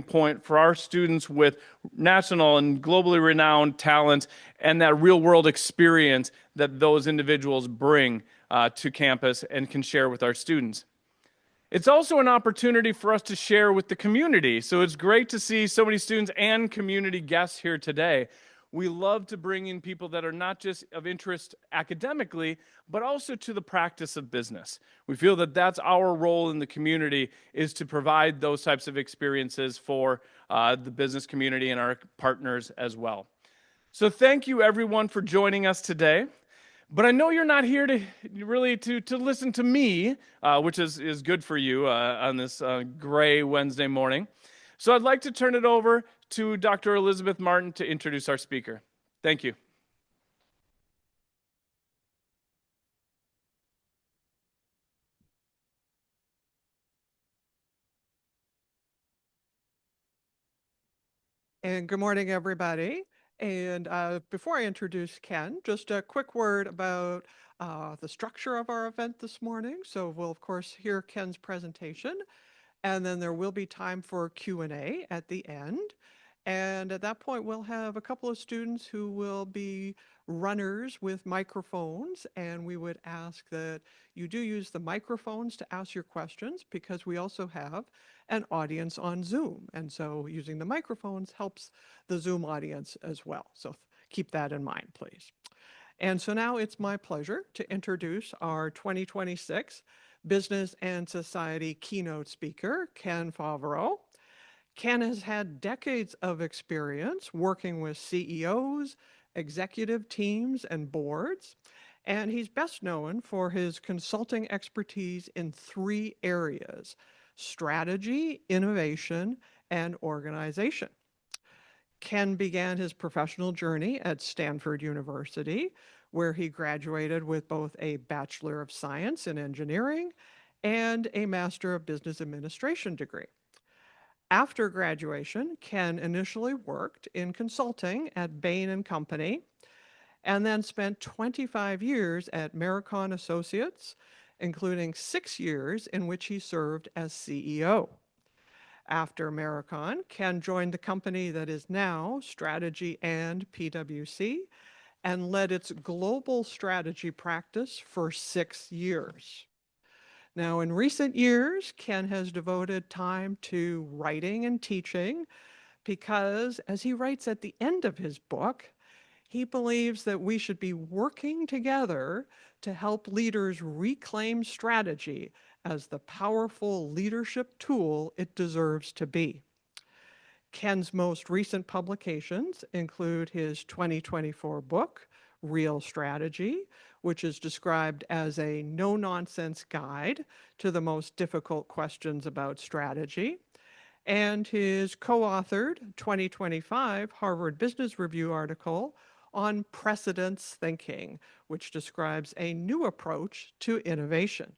point for our students with national and globally renowned talent and that real world experience that those individuals bring to campus and can share with our students. It's also an opportunity for us to share with the community. So it's great to see so many students and community guests here today. We love to bring in people that are not just of interest academically, but also to the practice of business. We feel that that's our role in the community, is to provide those types of experiences for the business community and our partners as well. So thank you everyone for joining us today. But I know you're not here to really to listen to me, which is good for you on this gray Wednesday morning. So I'd like to turn it over to Dr. Elizabeth Martin to introduce our speaker. Thank you. And good morning, everybody. And before I introduce Ken, just a quick word about the structure of our event this morning. So we'll, of course, hear Ken's presentation, and then there will be time for Q&A at the end. And at that point, we'll have a couple of students who will be runners with microphones, and we would ask that you do use the microphones to ask your questions, because we also have an audience on Zoom. And so using the microphones helps the Zoom audience as well. So keep that in mind, please. And so now it's my pleasure to introduce our 2026 Business and Society keynote speaker, Ken Favaro. Ken has had decades of experience working with CEOs, executive teams, and boards, and he's best known for his consulting expertise in three areas: strategy, innovation, and organization. Ken began his professional journey at Stanford University, where he graduated with both a Bachelor of Science in Engineering and a Master of Business Administration degree. After graduation, Ken initially worked in consulting at Bain and Company, and then spent 25 years at Maricon Associates, including 6 years in which he served as CEO. After Maricon, Ken joined the company that is now Strategy and PwC, and led its global strategy practice for 6 years. Now, in recent years, Ken has devoted time to writing and teaching because, as he writes at the end of his book, he believes that we should be working together to help leaders reclaim strategy as the powerful leadership tool it deserves to be. Ken's most recent publications include his 2024 book, Real Strategy, which is described as a no-nonsense guide to the most difficult questions about strategy, and his co-authored 2025 Harvard Business Review article on Precedents Thinking, which describes a new approach to innovation.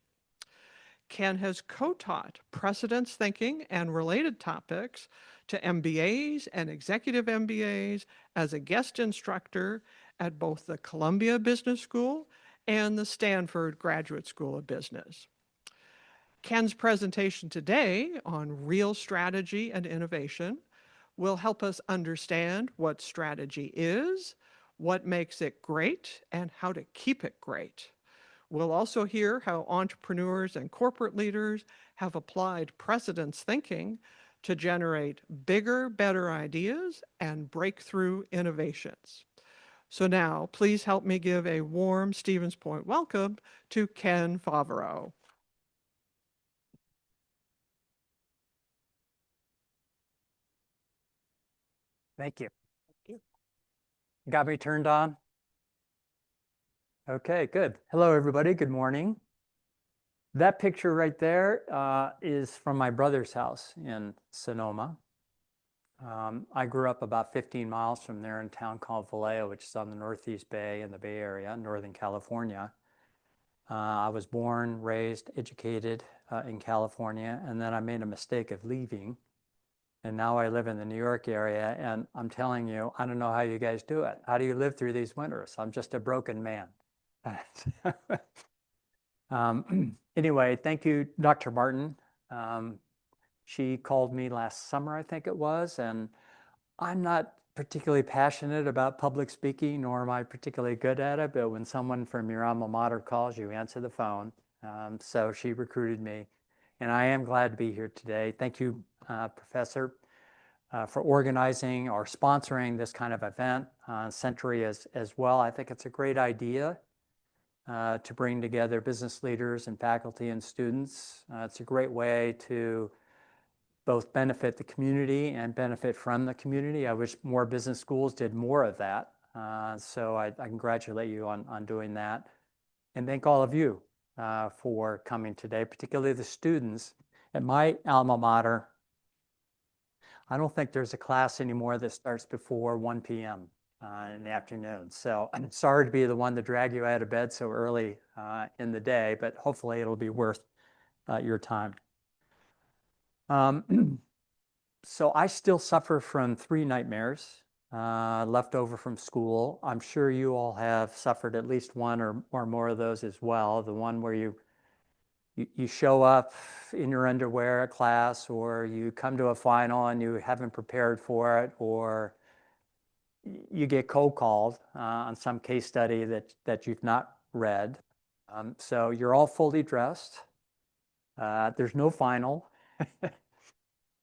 Ken has co-taught Precedents Thinking and related topics to MBAs and executive MBAs as a guest instructor at both the Columbia Business School and the Stanford Graduate School of Business. Ken's presentation today on real strategy and innovation will help us understand what strategy is, what makes it great, and how to keep it great. We'll also hear how entrepreneurs and corporate leaders have applied precedents thinking to generate bigger, better ideas and breakthrough innovations. So now, please help me give a warm Stevens Point welcome to Ken Favaro. Thank you. Got me turned on? Okay, good. Hello, everybody. Good morning. That picture right there is from my brother's house in Sonoma. I grew up about 15 miles from there in a town called Vallejo, which is on the Northeast Bay in the Bay Area, Northern California. I was born, raised, educated in California, and then I made a mistake of leaving. And now I live in the New York area, and I'm telling you, I don't know how you guys do it. How do you live through these winters? I'm just a broken man. Anyway, thank you, Dr. Martin. She called me last summer, I think it was, and I'm not particularly passionate about public speaking, nor am I particularly good at it, but when someone from your alma mater calls, you answer the phone. So she recruited me, and I am glad to be here today. Thank you, Professor, for organizing or sponsoring this kind of event, Sentry as well. I think it's a great idea to bring together business leaders and faculty and students. It's a great way to both benefit the community and benefit from the community. I wish more business schools did more of that. So I congratulate you on doing that. And thank all of you for coming today, particularly the students. At my alma mater, I don't think there's a class anymore that starts before 1 p.m. In the afternoon. So I'm sorry to be the one to drag you out of bed so early in the day, but hopefully it'll be worth your time. So I still suffer from 3 nightmares left over from school. I'm sure you all have suffered at least one or more of those as well. The one where you show up in your underwear at class, or you come to a final and you haven't prepared for it, or you get cold called on some case study that you've not read. So you're all fully dressed. There's no final.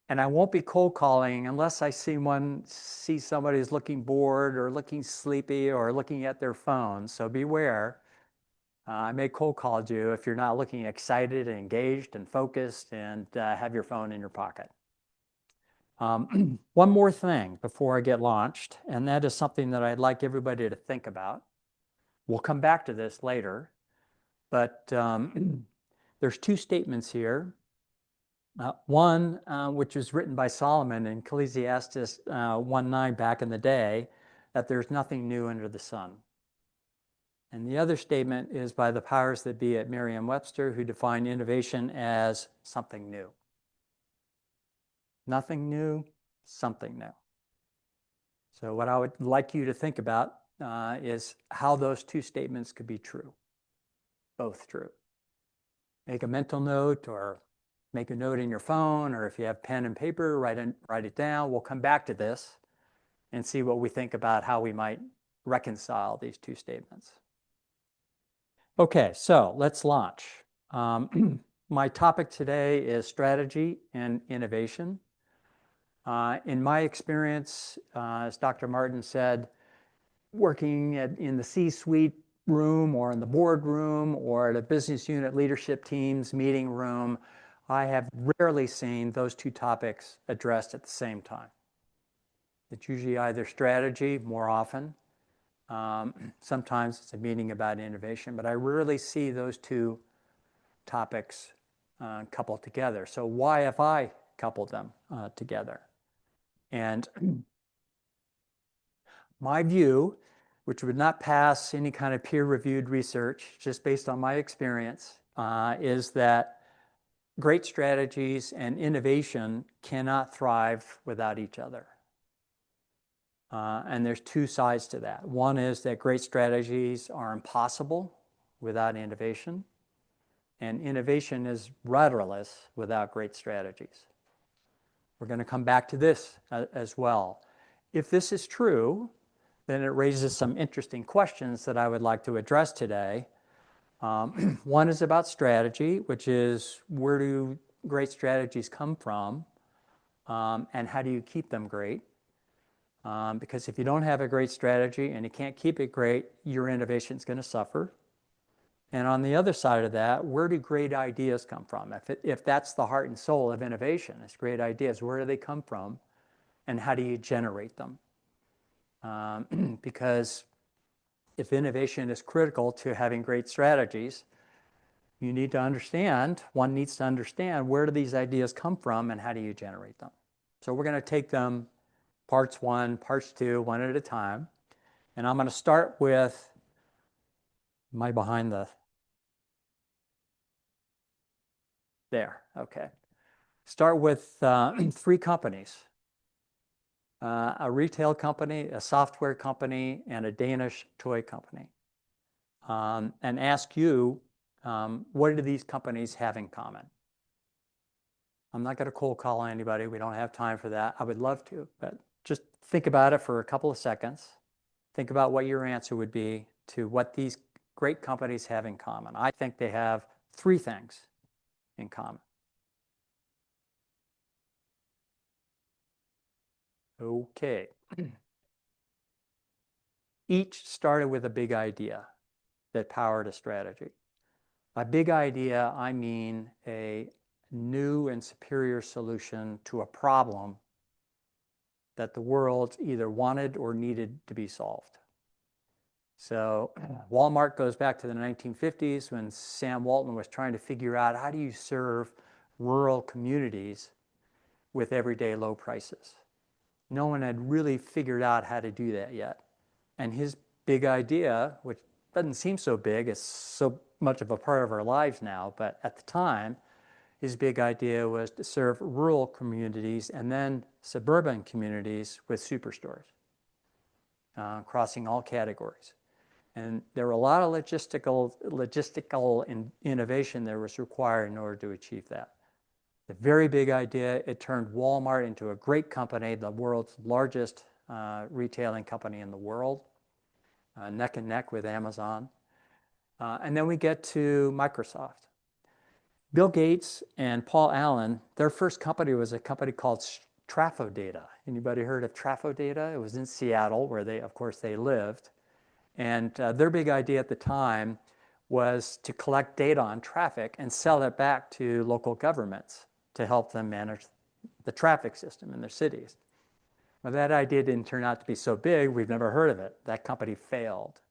And I won't be cold calling unless I see somebody who's looking bored or looking sleepy or looking at their phone. So beware. I may cold call you if you're not looking excited and engaged and focused and have your phone in your pocket. One more thing before I get launched, and that is something that I'd like everybody to think about. We'll come back to this later, but there's 2 statements here. One, which was written by Solomon in Ecclesiastes 1:9 back in the day, that there's nothing new under the sun. And the other statement is by the powers that be at Merriam-Webster, who define innovation as something new. Nothing new, something new. So what I would like you to think about is how those 2 statements could be true, both true. Make a mental note, or make a note in your phone, or if you have pen and paper, write it down. We'll come back to this and see what we think about how we might reconcile these 2 statements. Okay, so let's launch. My topic today is strategy and innovation. In my experience, as Dr. Martin said, working in the C-suite room or in the boardroom or at a business unit leadership team's meeting room, I have rarely seen those 2 topics addressed at the same time. It's usually either strategy, more often. Sometimes it's a meeting about innovation, but I rarely see those 2 topics coupled together. So why have I coupled them together? And my view, which would not pass any kind of peer-reviewed research, just based on my experience, is that great strategies and innovation cannot thrive without each other. And there's 2 sides to that. One is that great strategies are impossible without innovation, and innovation is rudderless without great strategies. We're going to come back to this as well. If this is true, then it raises some interesting questions that I would like to address today. One is about strategy, which is, where do great strategies come from, and how do you keep them great? Because if you don't have a great strategy and you can't keep it great, your innovation is going to suffer. And on the other side of that, where do great ideas come from? If that's the heart and soul of innovation, it's great ideas, where do they come from, and how do you generate them? Because if innovation is critical to having great strategies, one needs to understand where do these ideas come from and how do you generate them. So we're going to take them parts 1, parts 2, one at a time. And I'm going to start with, am I behind the, there, okay. Start with 3 companies. A retail company, a software company, and a Danish toy company. And ask you, what do these companies have in common? I'm not going to cold call anybody. We don't have time for that. I would love to, but just think about it for a couple of seconds. Think about what your answer would be to what these great companies have in common. I think they have 3 things in common. Okay. Each started with a big idea that powered a strategy. By big idea, I mean a new and superior solution to a problem that the world either wanted or needed to be solved. So Walmart goes back to the 1950s when Sam Walton was trying to figure out how do you serve rural communities with everyday low prices. No one had really figured out how to do that yet. And his big idea, which doesn't seem so big, it's so much of a part of our lives now, but at the time, his big idea was to serve rural communities and then suburban communities with superstores, crossing all categories. And there were a lot of logistical innovation that was required in order to achieve that. A very big idea. It turned Walmart into a great company, the world's largest retailing company in the world, neck and neck with Amazon. And then we get to Microsoft. Bill Gates and Paul Allen, their first company was a company called Trafodata. Anybody heard of Trafodata? It was in Seattle, where of course, they lived. And their big idea at the time was to collect data on traffic and sell it back to local governments to help them manage the traffic system in their cities. Well, that idea didn't turn out to be so big, we've never heard of it. That company failed.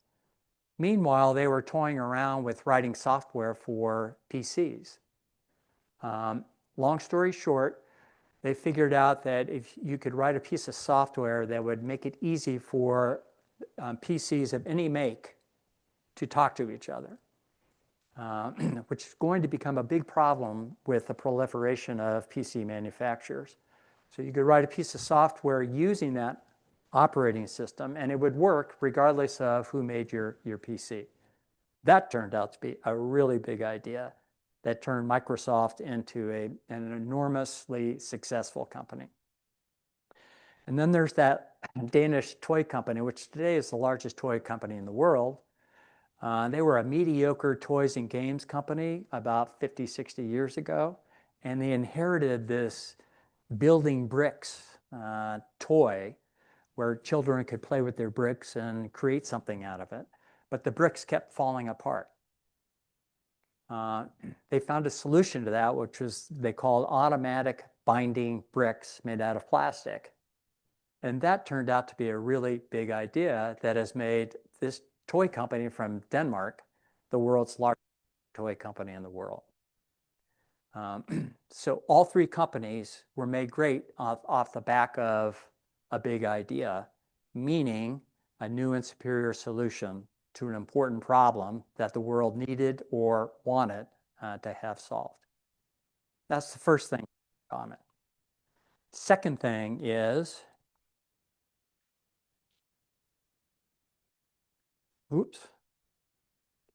Meanwhile, they were toying around with writing software for PCs. Long story short, they figured out that if you could write a piece of software that would make it easy for PCs of any make to talk to each other, which is going to become a big problem with the proliferation of PC manufacturers. So you could write a piece of software using that operating system, and it would work regardless of who made your PC. That turned out to be a really big idea that turned Microsoft into an enormously successful company. And then there's that Danish toy company, which today is the largest toy company in the world. They were a mediocre toys and games company about 50, 60 years ago, and they inherited this building bricks toy where children could play with their bricks and create something out of it. But the bricks kept falling apart. They found a solution to that, which was they called automatic binding bricks made out of plastic. And that turned out to be a really big idea that has made this toy company from Denmark the world's largest toy company in the world. So all 3 companies were made great off the back of a big idea, meaning a new and superior solution to an important problem that the world needed or wanted to have solved. That's the first thing in common. Second thing is,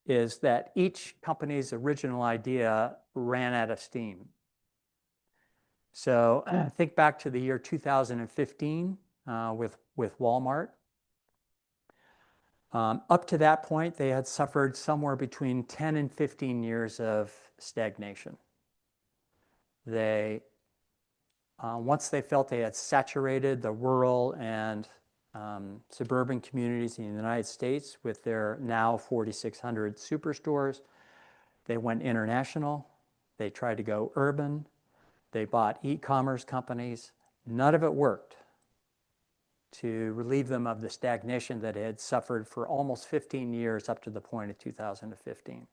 is that each company's original idea ran out of steam. So think back to the year 2015 with Walmart. Up to that point, they had suffered somewhere between 10 and 15 years of stagnation. Once they felt they had saturated the rural and suburban communities in the United States with their now 4,600 superstores, they went international. They tried to go urban. They bought e-commerce companies. None of it worked to relieve them of the stagnation that had suffered for almost 15 years up to the point of 2015.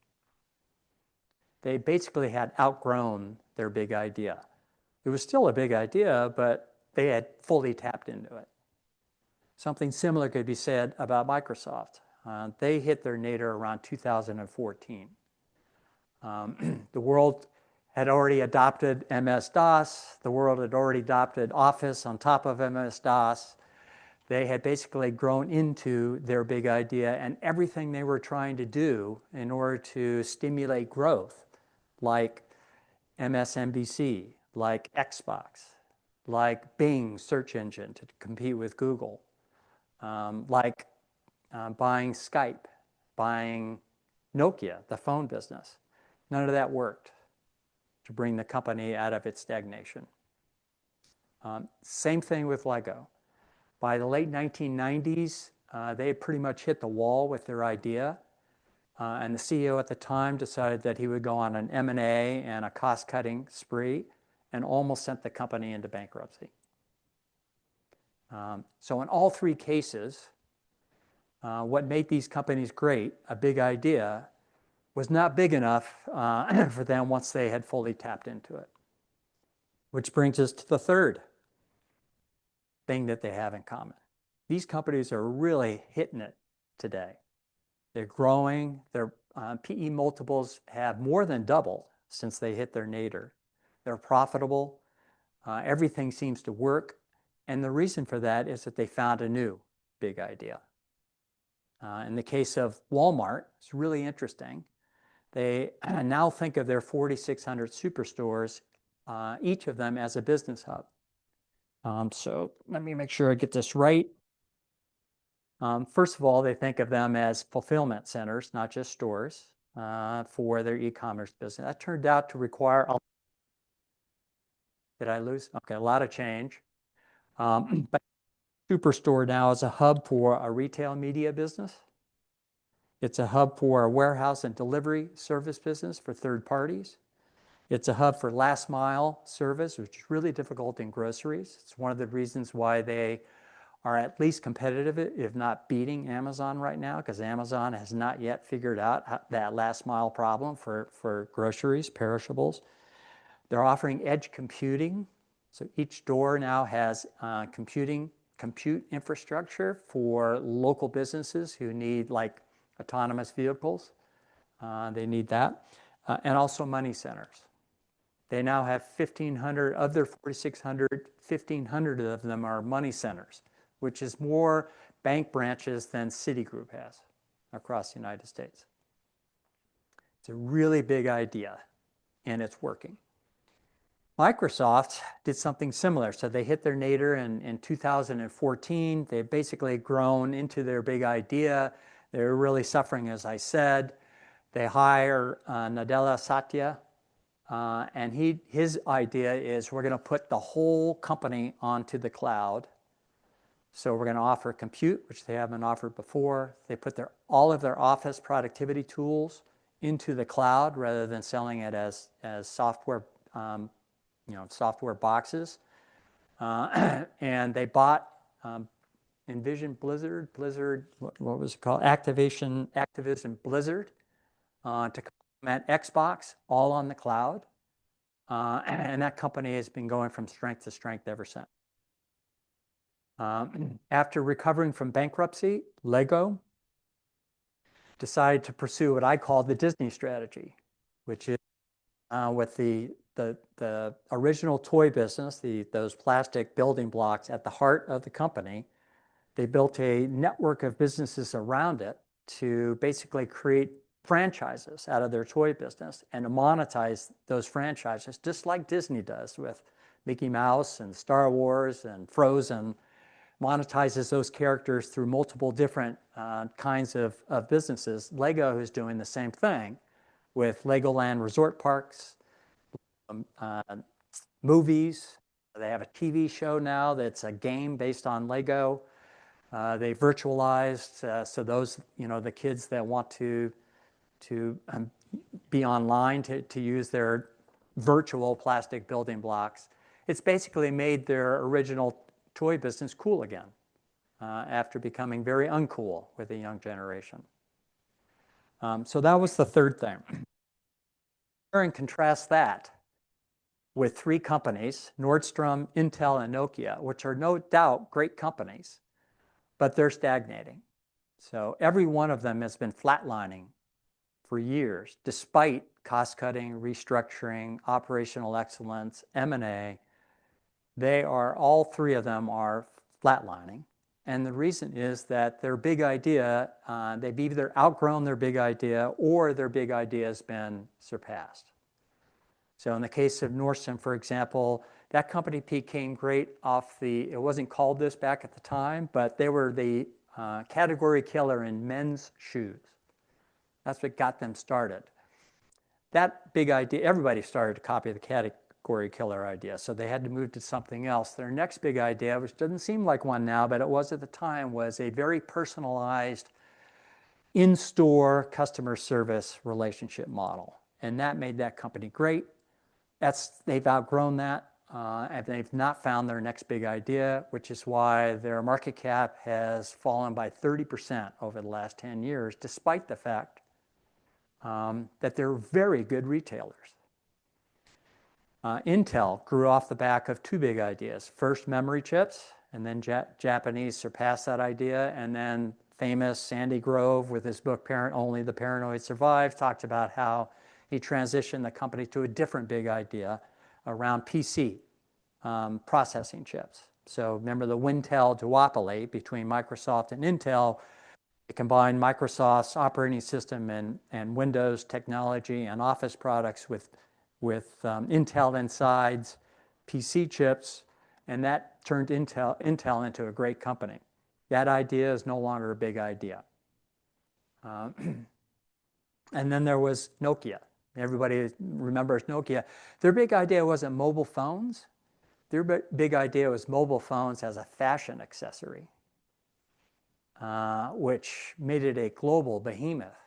They basically had outgrown their big idea. It was still a big idea, but they had fully tapped into it. Something similar could be said about Microsoft. They hit their nadir around 2014. The world had already adopted MS-DOS. The world had already adopted Office on top of MS-DOS. They had basically grown into their big idea, and everything they were trying to do in order to stimulate growth, like MSNBC like Xbox, like Bing search engine to compete with Google, like buying Skype, buying Nokia, the phone business. None of that worked to bring the company out of its stagnation. Same thing with Lego. By the late 1990s, they had pretty much hit the wall with their idea. And the CEO at the time decided that he would go on an M&A and a cost-cutting spree and almost sent the company into bankruptcy. So in all three cases, what made these companies great, a big idea, was not big enough for them once they had fully tapped into it. Which brings us to the third thing that they have in common. These companies are really hitting it today. They're growing. Their PE multiples have more than doubled since they hit their nadir. They're profitable. Everything seems to work. And the reason for that is that they found a new big idea. In the case of Walmart, it's really interesting. They now think of their 4,600 superstores, each of them as a business hub. So let me make sure I get this right. First of all, they think of them as fulfillment centers, not just stores, for their e-commerce business. That turned out to require did I lose? Okay, a lot of change. But Superstore now is a hub for a retail media business. It's a hub for a warehouse and delivery service business for third parties. It's a hub for last mile service, which is really difficult in groceries. It's one of the reasons why they are at least competitive, if not beating Amazon right now, because Amazon has not yet figured out that last mile problem for groceries, perishables. They're offering edge computing. So each store now has compute infrastructure for local businesses who need like autonomous vehicles. They need that. And also money centers. They now have 1,500 of their 4,600, 1,500 of them are money centers, which is more bank branches than Citigroup has across the United States. It's a really big idea, and it's working. Microsoft did something similar. So they hit their nadir in 2014. They've basically grown into their big idea. They're really suffering, as I said. They hire Nadella Satya, and his idea is we're going to put the whole company onto the cloud. So we're going to offer compute, which they haven't offered before. They put all of their office productivity tools into the cloud rather than selling it as software, software boxes. And they bought Envision Blizzard, what was it called? Activision Blizzard to complement Xbox, all on the cloud. And that company has been going from strength to strength ever since. After recovering from bankruptcy, Lego decided to pursue what I call the Disney strategy, which is with the original toy business, those plastic building blocks at the heart of the company. They built a network of businesses around it to basically create franchises out of their toy business and to monetize those franchises, just like Disney does with Mickey Mouse and Star Wars and Frozen. Monetizes those characters through multiple different kinds of businesses. Lego is doing the same thing with Legoland Resort Parks, movies. They have a TV show now that's a game based on Lego. They virtualized, so those, the kids that want to be online to use their virtual plastic building blocks. It's basically made their original toy business cool again after becoming very uncool with the young generation. So that was the third thing. Compare and contrast that with three companies, Nordstrom, Intel, and Nokia, which are no doubt great companies, but they're stagnating. So every one of them has been flatlining for years, despite cost-cutting, restructuring, operational excellence, M&A. All three of them are flatlining. And the reason is that their big idea, they've either outgrown their big idea or their big idea has been surpassed. So in the case of Nordstrom, for example, that company became great off it wasn't called this back at the time, but they were the category killer in men's shoes. That's what got them started. That big idea, everybody started to copy the category killer idea, so they had to move to something else. Their next big idea, which doesn't seem like one now, but it was at the time, was a very personalized in-store customer service relationship model. And that made that company great. They've outgrown that, and they've not found their next big idea, which is why their market cap has fallen by 30% over the last 10 years, despite the fact that they're very good retailers. Intel grew off the back of two big ideas. First, memory chips, and then Japanese surpassed that idea, and then famous Sandy Grove with his book, Only the Paranoid Survive, talked about how he transitioned the company to a different big idea around PC processing chips. So remember the Wintel duopoly between Microsoft and Intel. It combined Microsoft's operating system and Windows technology and Office products with Intel Inside's PC chips, and that turned Intel into a great company. That idea is no longer a big idea. And then there was Nokia. Everybody remembers Nokia. Their big idea wasn't mobile phones. Their big idea was mobile phones as a fashion accessory, which made it a global behemoth.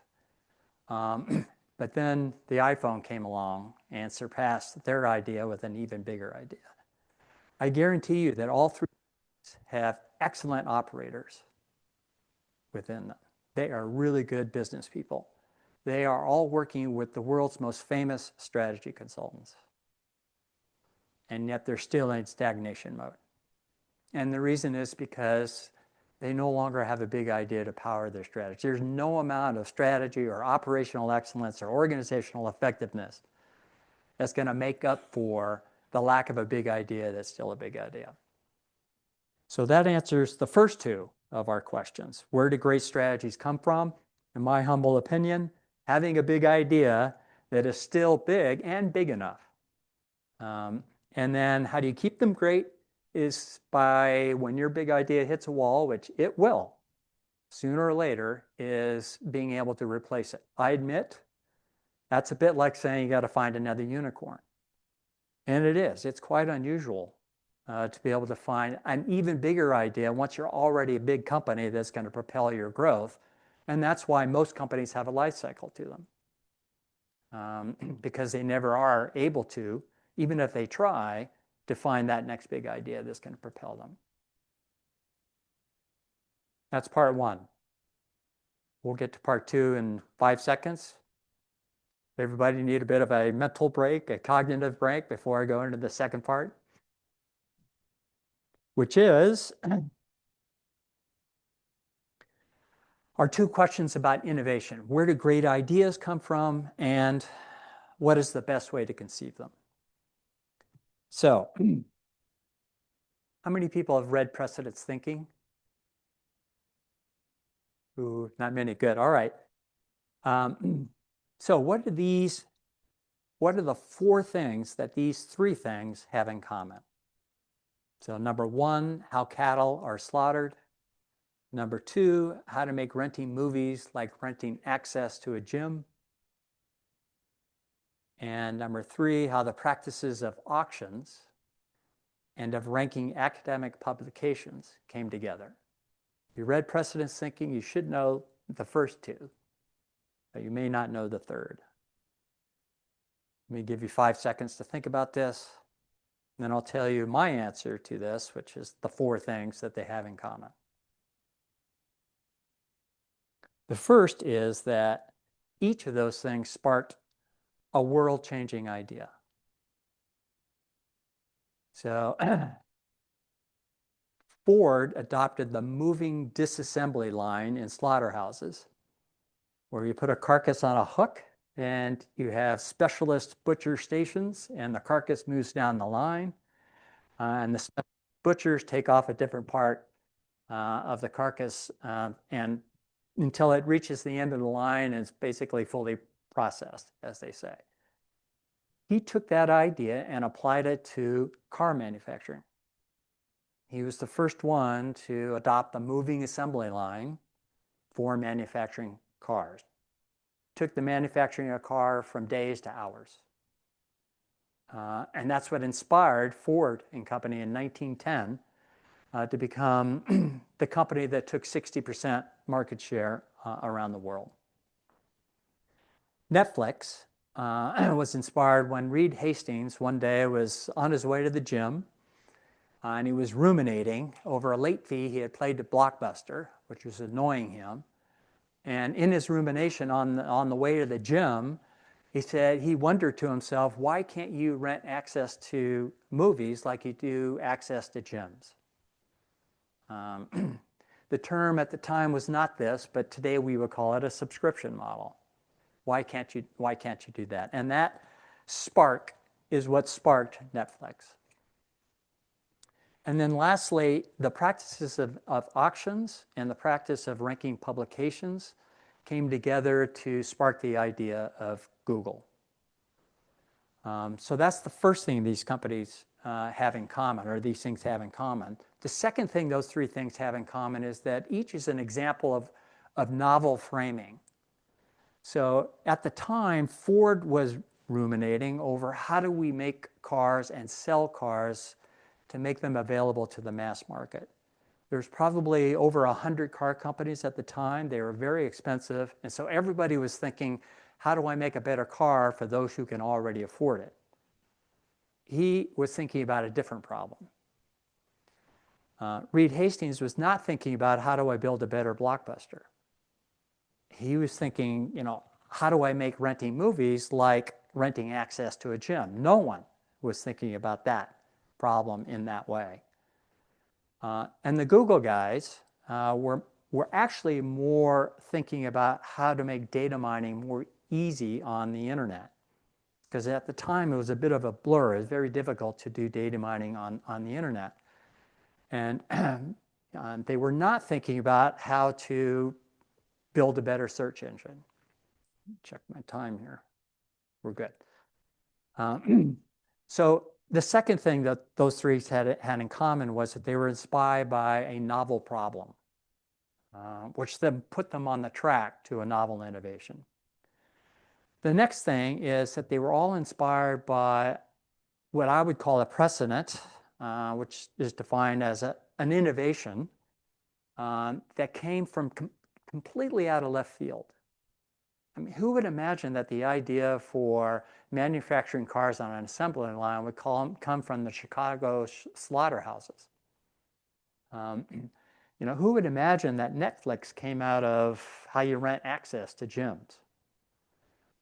But then the iPhone came along and surpassed their idea with an even bigger idea. I guarantee you that all three have excellent operators within them. They are really good business people. They are all working with the world's most famous strategy consultants. And yet they're still in stagnation mode. And the reason is because they no longer have a big idea to power their strategy. There's no amount of strategy or operational excellence or organizational effectiveness that's going to make up for the lack of a big idea that's still a big idea. So that answers the first two of our questions. Where do great strategies come from? In my humble opinion, having a big idea that is still big and big enough. And then how do you keep them great? Is by when your big idea hits a wall, which it will, sooner or later, is being able to replace it. I admit, that's a bit like saying you got to find another unicorn. And it is. It's quite unusual to be able to find an even bigger idea once you're already a big company that's going to propel your growth. And that's why most companies have a life cycle to them, because they never are able to, even if they try, to find that next big idea that's going to propel them. That's part one. We'll get to part two in 5 seconds. Everybody need a bit of a mental break, a cognitive break before I go into the second part, which is our two questions about innovation. Where do great ideas come from, and what is the best way to conceive them? So, how many people have read Precedents Thinking? Ooh, not many. Good. All right. So what are the four things that these three things have in common? So number one, how cattle are slaughtered. Number two, how to make renting movies like renting access to a gym. And number three, how the practices of auctions and of ranking academic publications came together. If you read Precedents Thinking, you should know the first two, but you may not know the third. Let me give you 5 seconds to think about this, and then I'll tell you my answer to this, which is the four things that they have in common. The first is that each of those things sparked a world-changing idea. So Ford adopted the moving disassembly line in slaughterhouses, where you put a carcass on a hook and you have specialist butcher stations, and the carcass moves down the line, and the butchers take off a different part of the carcass and until it reaches the end of the line and it's basically fully processed, as they say. He took that idea and applied it to car manufacturing. He was the first one to adopt the moving assembly line for manufacturing cars. Took the manufacturing of a car from days to hours. And that's what inspired Ford and Company in 1910 to become the company that took 60% market share around the world. Netflix was inspired when Reed Hastings one day was on his way to the gym, and he was ruminating over a late fee. He had played to Blockbuster, which was annoying him. And in his rumination on the way to the gym, he said he wondered to himself, why can't you rent access to movies like you do access to gyms? The term at the time was not this, but today we would call it a subscription model. Why can't you do that? And that spark is what sparked Netflix. And then lastly, the practices of auctions and the practice of ranking publications came together to spark the idea of Google. So that's the first thing these companies have in common, or these things have in common. The second thing those three things have in common is that each is an example of novel framing. So at the time, Ford was ruminating over how do we make cars and sell cars to make them available to the mass market. There's probably over 100 car companies at the time. They were very expensive. And so everybody was thinking, how do I make a better car for those who can already afford it? He was thinking about a different problem. Reed Hastings was not thinking about how do I build a better Blockbuster. He was thinking, how do I make renting movies like renting access to a gym? No one was thinking about that problem in that way. And the Google guys were actually more thinking about how to make data mining more easy on the internet. Because at the time, it was a bit of a blur. It was very difficult to do data mining on the internet. And they were not thinking about how to build a better search engine. Check my time here. We're good. So the second thing that those three had in common was that they were inspired by a novel problem, which then put them on the track to a novel innovation. The next thing is that they were all inspired by what I would call a precedent, which is defined as an innovation that came from completely out of left field. I mean, who would imagine that the idea for manufacturing cars on an assembly line would come from the Chicago slaughterhouses? Who would imagine that Netflix came out of how you rent access to gyms?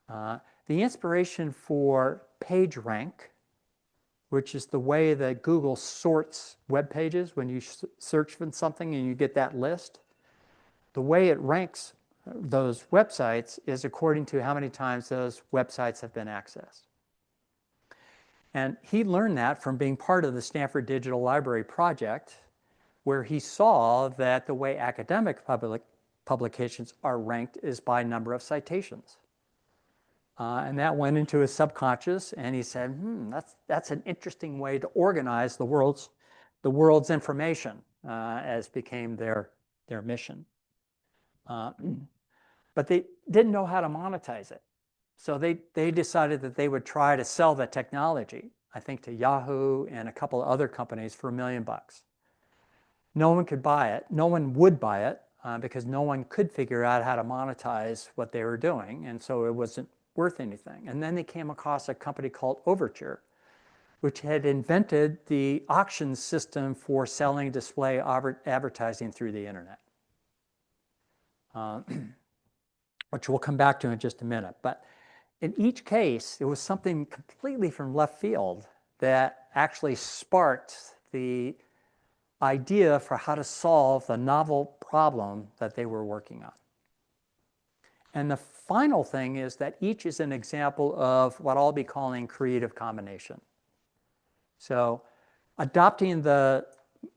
The inspiration for PageRank, which is the way that Google sorts web pages when you search for something and you get that list, the way it ranks those websites is according to how many times those websites have been accessed. And he learned that from being part of the Stanford Digital Library project, where he saw that the way academic publications are ranked is by number of citations. And that went into his subconscious, and he said, that's an interesting way to organize the world's information, as became their mission. But they didn't know how to monetize it. So they decided that they would try to sell the technology, I think to Yahoo and a couple of other companies for $1 million. No one could buy it. No one would buy it because no one could figure out how to monetize what they were doing. And so it wasn't worth anything. And then they came across a company called Overture, which had invented the auction system for selling display advertising through the internet. Which we'll come back to in just a minute. But in each case, it was something completely from left field that actually sparked the idea for how to solve the novel problem that they were working on. And the final thing is that each is an example of what I'll be calling creative combination. So adopting the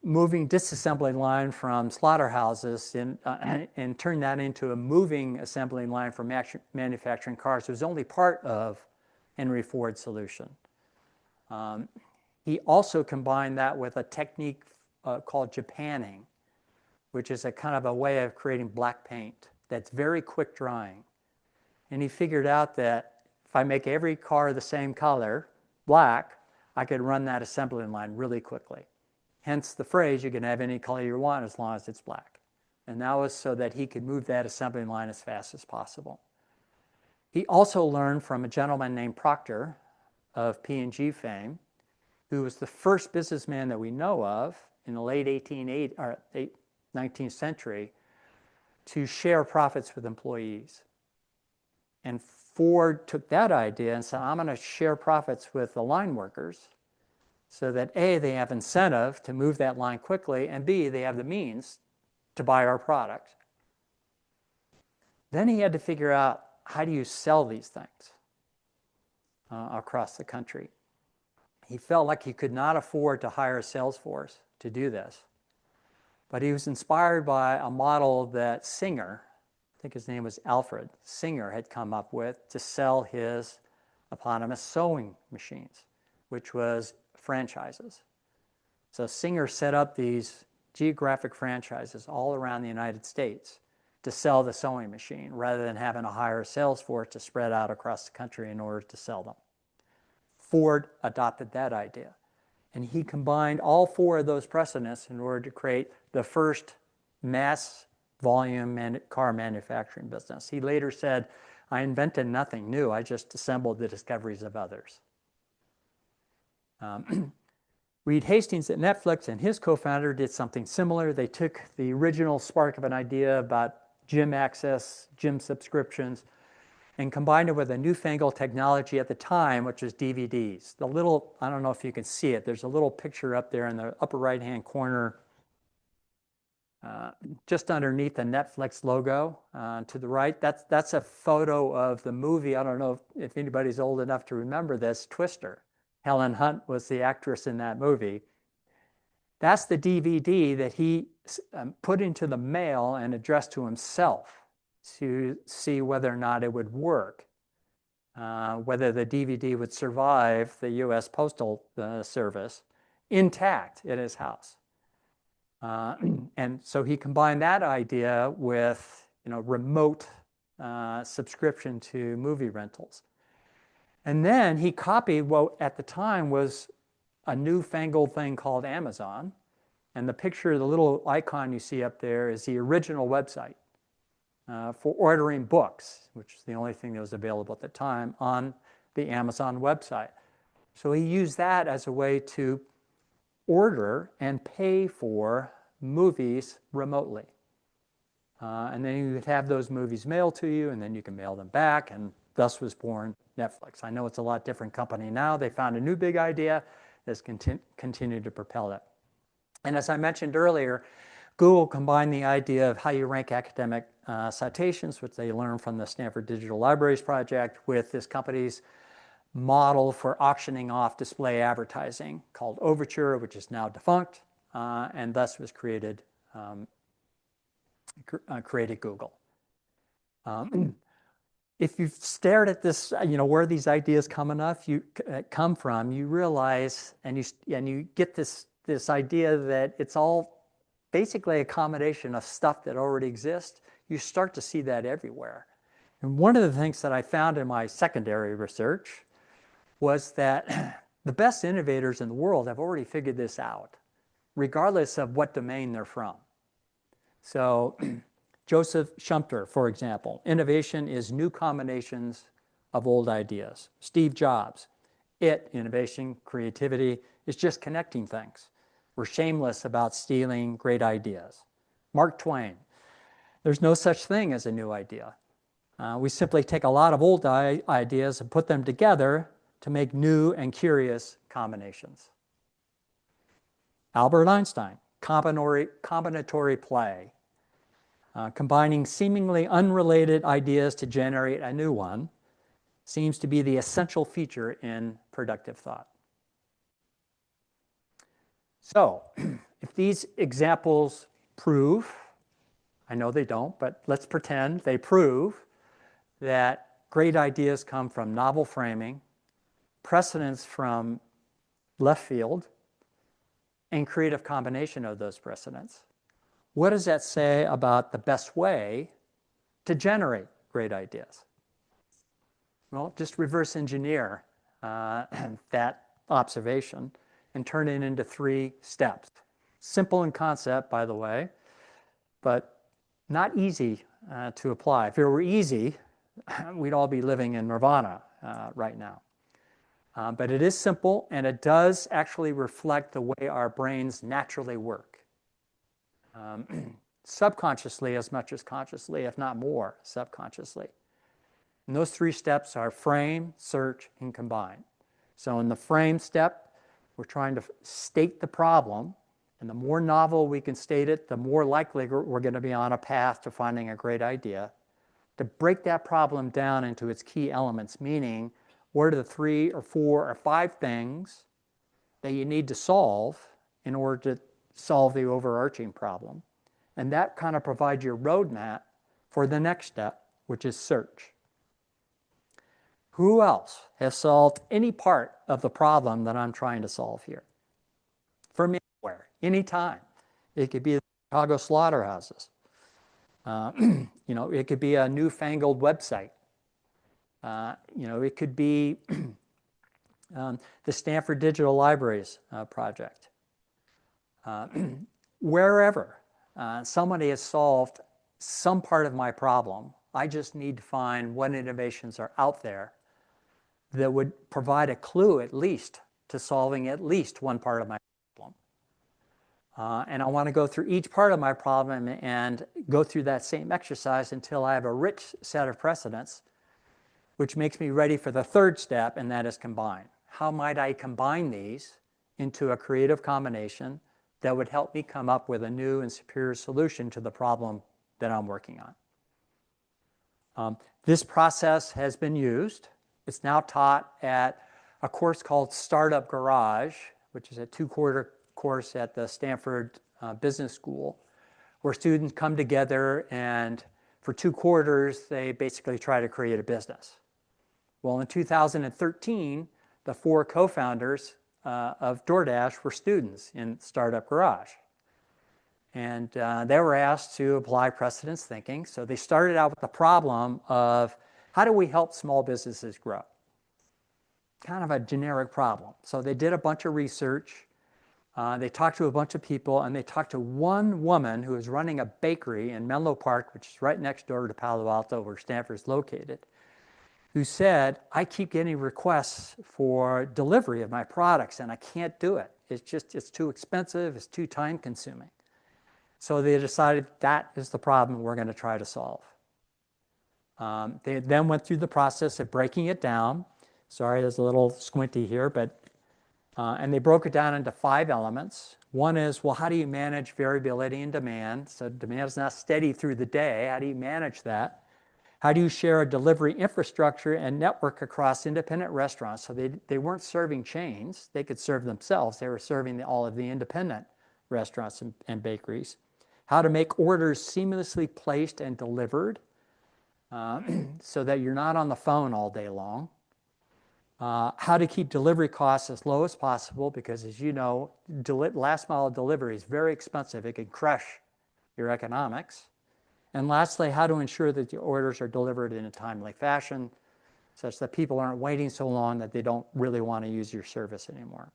moving disassembly line from slaughterhouses and turn that into a moving assembly line for manufacturing cars was only part of Henry Ford solution. He also combined that with a technique called Japanning, which is a kind of a way of creating black paint that's very quick drying. And he figured out that if I make every car the same color, black, I could run that assembly line really quickly. Hence the phrase, you can have any color you want as long as it's black. And that was so that he could move that assembly line as fast as possible. He also learned from a gentleman named Proctor of P&G fame, who was the first businessman that we know of in the late 19th century to share profits with employees. And Ford took that idea and said, I'm going to share profits with the line workers so that A, they have incentive to move that line quickly, and B, they have the means to buy our product. Then he had to figure out, how do you sell these things across the country? He felt like he could not afford to hire a sales force to do this. But he was inspired by a model that Singer, I think his name was Alfred Singer, had come up with to sell his eponymous sewing machines, which was franchises. So Singer set up these geographic franchises all around the United States to sell the sewing machine rather than having to hire a sales force to spread out across the country in order to sell them. Ford adopted that idea. And he combined all four of those precedents in order to create the first mass volume car manufacturing business. He later said, I invented nothing new, I just assembled the discoveries of others. Reed Hastings at Netflix and his co-founder did something similar. They took the original spark of an idea about gym access, gym subscriptions, and combined it with a newfangled technology at the time, which was DVDs. The little, I don't know if you can see it, there's a little picture up there in the upper right-hand corner, just underneath the Netflix logo to the right. That's a photo of the movie. I don't know if anybody's old enough to remember this, Twister. Helen Hunt was the actress in that movie. That's the DVD that he put into the mail and addressed to himself to see whether or not it would work, whether the DVD would survive the U.S. Postal Service intact at his house. And so he combined that idea with remote subscription to movie rentals. And then he copied what at the time was a newfangled thing called Amazon. And the picture, the little icon you see up there is the original website for ordering books, which is the only thing that was available at the time on the Amazon website. So he used that as a way to order and pay for movies remotely. And then you would have those movies mailed to you, and then you can mail them back, and thus was born Netflix. I know it's a lot different company now. They found a new big idea that's continued to propel it. And as I mentioned earlier, Google combined the idea of how you rank academic citations, which they learned from the Stanford Digital Libraries Project, with this company's model for auctioning off display advertising called Overture, which is now defunct, and thus was created Google. If you've stared at this, where these ideas come from, you realize, and you get this idea that it's all basically a combination of stuff that already exists. You start to see that everywhere. And one of the things that I found in my secondary research was that the best innovators in the world have already figured this out, regardless of what domain they're from. So Joseph Schumpeter, for example, innovation is new combinations of old ideas. Steve Jobs, innovation, creativity, is just connecting things. We're shameless about stealing great ideas. Mark Twain, there's no such thing as a new idea. We simply take a lot of old ideas and put them together to make new and curious combinations. Albert Einstein, combinatory play. Combining seemingly unrelated ideas to generate a new one seems to be the essential feature in productive thought. So, if these examples prove, I know they don't, but let's pretend they prove that great ideas come from novel framing, precedents from left field and creative combination of those precedents. What does that say about the best way to generate great ideas? Well, just reverse engineer that observation and turn it into 3 steps. Simple in concept, by the way, but not easy to apply. If it were easy, we'd all be living in nirvana right now. But it is simple, and it does actually reflect the way our brains naturally work. Subconsciously as much as consciously, if not more subconsciously. And those 3 steps are frame, search, and combine. So in the frame step, we're trying to state the problem, and the more novel we can state it, the more likely we're going to be on a path to finding a great idea. To break that problem down into its key elements, meaning what are the 3 or 4 or 5 things that you need to solve in order to solve the overarching problem. And that kind of provides your roadmap for the next step, which is search. Who else has solved any part of the problem that I'm trying to solve here? From anywhere, anytime. It could be the Chicago slaughterhouses. It could be a newfangled website. It could be the Stanford Digital Libraries project. Wherever somebody has solved some part of my problem, I just need to find what innovations are out there that would provide a clue at least to solving at least one part of my problem. And I want to go through each part of my problem and go through that same exercise until I have a rich set of precedents, which makes me ready for the 3rd step, and that is combine. How might I combine these into a creative combination that would help me come up with a new and superior solution to the problem that I'm working on? This process has been used. It's now taught at a course called Startup Garage, which is a 2-quarter course at the Stanford Business School, where students come together and for 2 quarters, they basically try to create a business. Well, in 2013, the 4 co-founders of DoorDash were students in Startup Garage. And they were asked to apply precedents thinking. So they started out with the problem of how do we help small businesses grow? Kind of a generic problem. So they did a bunch of research. They talked to a bunch of people, and they talked to one woman who was running a bakery in Menlo Park, which is right next door to Palo Alto, where Stanford's located, who said, I keep getting requests for delivery of my products, and I can't do it. It's too expensive, it's too time-consuming. So they decided that is the problem we're going to try to solve. They then went through the process of breaking it down. Sorry, there's a little squinty here, but and they broke it down into 5 elements. One is, well, how do you manage variability in demand? So demand is not steady through the day. How do you manage that? How do you share a delivery infrastructure and network across independent restaurants? So they weren't serving chains. They could serve themselves. They were serving all of the independent restaurants and bakeries. How to make orders seamlessly placed and delivered so that you're not on the phone all day long. How to keep delivery costs as low as possible, because as you know, last mile delivery is very expensive. It can crush your economics. And lastly, how to ensure that the orders are delivered in a timely fashion such that people aren't waiting so long that they don't really want to use your service anymore.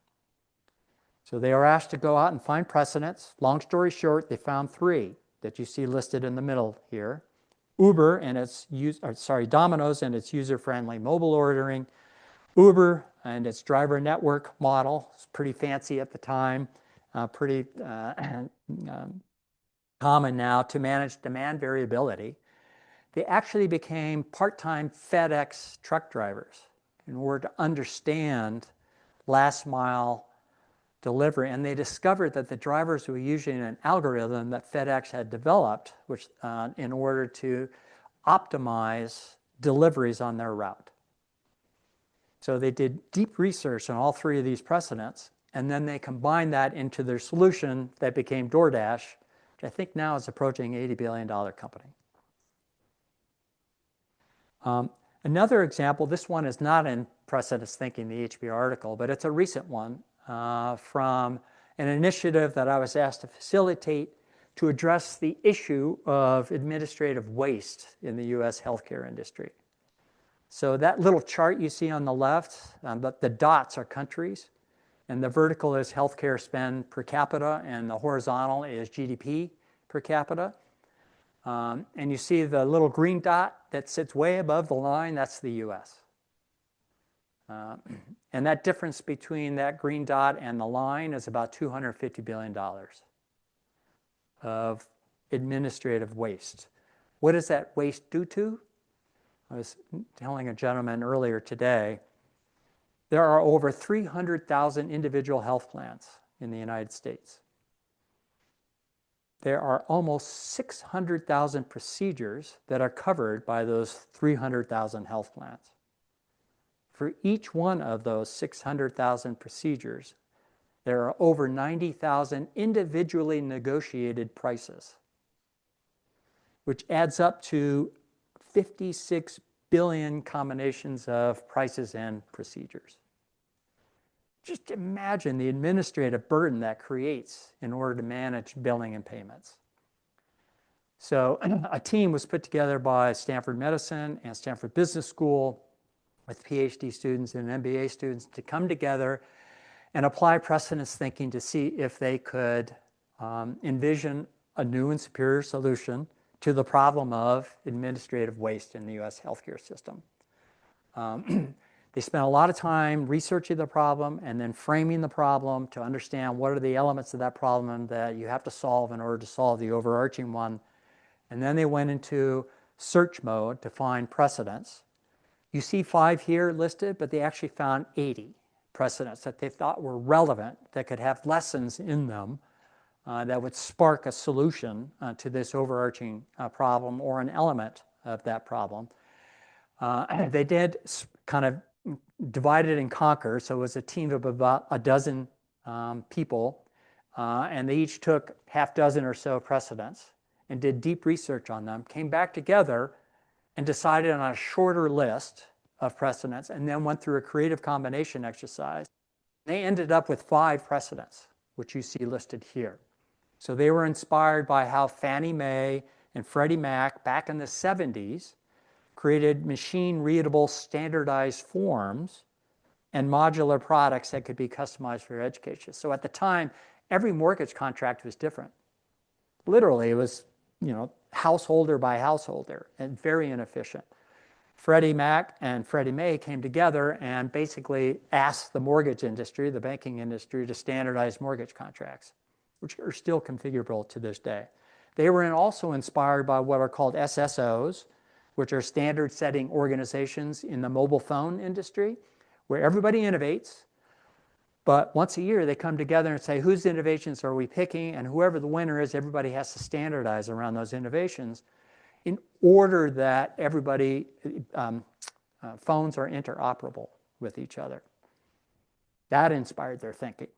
So they were asked to go out and find precedents. Long story short, they found 3 that you see listed in the middle here. Uber and its Domino's and its user-friendly mobile ordering. Uber and its driver network model. It's pretty fancy at the time, pretty common now to manage demand variability. They actually became part-time FedEx truck drivers in order to understand last mile delivery. And they discovered that the drivers were using an algorithm that FedEx had developed, which in order to optimize deliveries on their route. So they did deep research on all 3 of these precedents, and then they combined that into their solution that became DoorDash, which I think now is approaching an $80 billion company. Another example, this one is not in Precedents Thinking, the HB article, but it's a recent one from an initiative that I was asked to facilitate to address the issue of administrative waste in the U.S. healthcare industry. So that little chart you see on the left, the dots are countries, and the vertical is healthcare spend per capita, and the horizontal is GDP per capita. And you see the little green dot that sits way above the line, that's the U.S. And that difference between that green dot and the line is about $250 billion of administrative waste. What does that waste do to? I was telling a gentleman earlier today, there are over 300,000 individual health plans in the United States. There are almost 600,000 procedures that are covered by those 300,000 health plans. For each one of those 600,000 procedures, there are over 90,000 individually negotiated prices, which adds up to 56 billion combinations of prices and procedures. Just imagine the administrative burden that creates in order to manage billing and payments. So a team was put together by Stanford Medicine and Stanford Business School with PhD students and MBA students to come together and apply precedence thinking to see if they could envision a new and superior solution to the problem of administrative waste in the U.S. healthcare system. They spent a lot of time researching the problem and then framing the problem to understand what are the elements of that problem that you have to solve in order to solve the overarching one. And then they went into search mode to find precedents. You see 5 here listed, but they actually found 80 precedents that they thought were relevant, that could have lessons in them that would spark a solution to this overarching problem or an element of that problem. They did kind of divide it and conquer, so it was a team of about a dozen people, and they each took half dozen or so precedents and did deep research on them, came back together and decided on a shorter list of precedents, and then went through a creative combination exercise. They ended up with 5 precedents, which you see listed here. So they were inspired by how Fannie Mae and Freddie Mac back in the 70s created machine-readable standardized forms and modular products that could be customized for your education. So at the time, every mortgage contract was different. Literally, it was, householder by householder and very inefficient. Freddie Mac and Freddie Mae came together and basically asked the mortgage industry, the banking industry, to standardize mortgage contracts, which are still configurable to this day. They were also inspired by what are called SSOs, which are standard-setting organizations in the mobile phone industry, where everybody innovates, but once a year they come together and say, whose innovations are we picking? And whoever the winner is, everybody has to standardize around those innovations in order that everybody, phones are interoperable with each other. That inspired their thinking.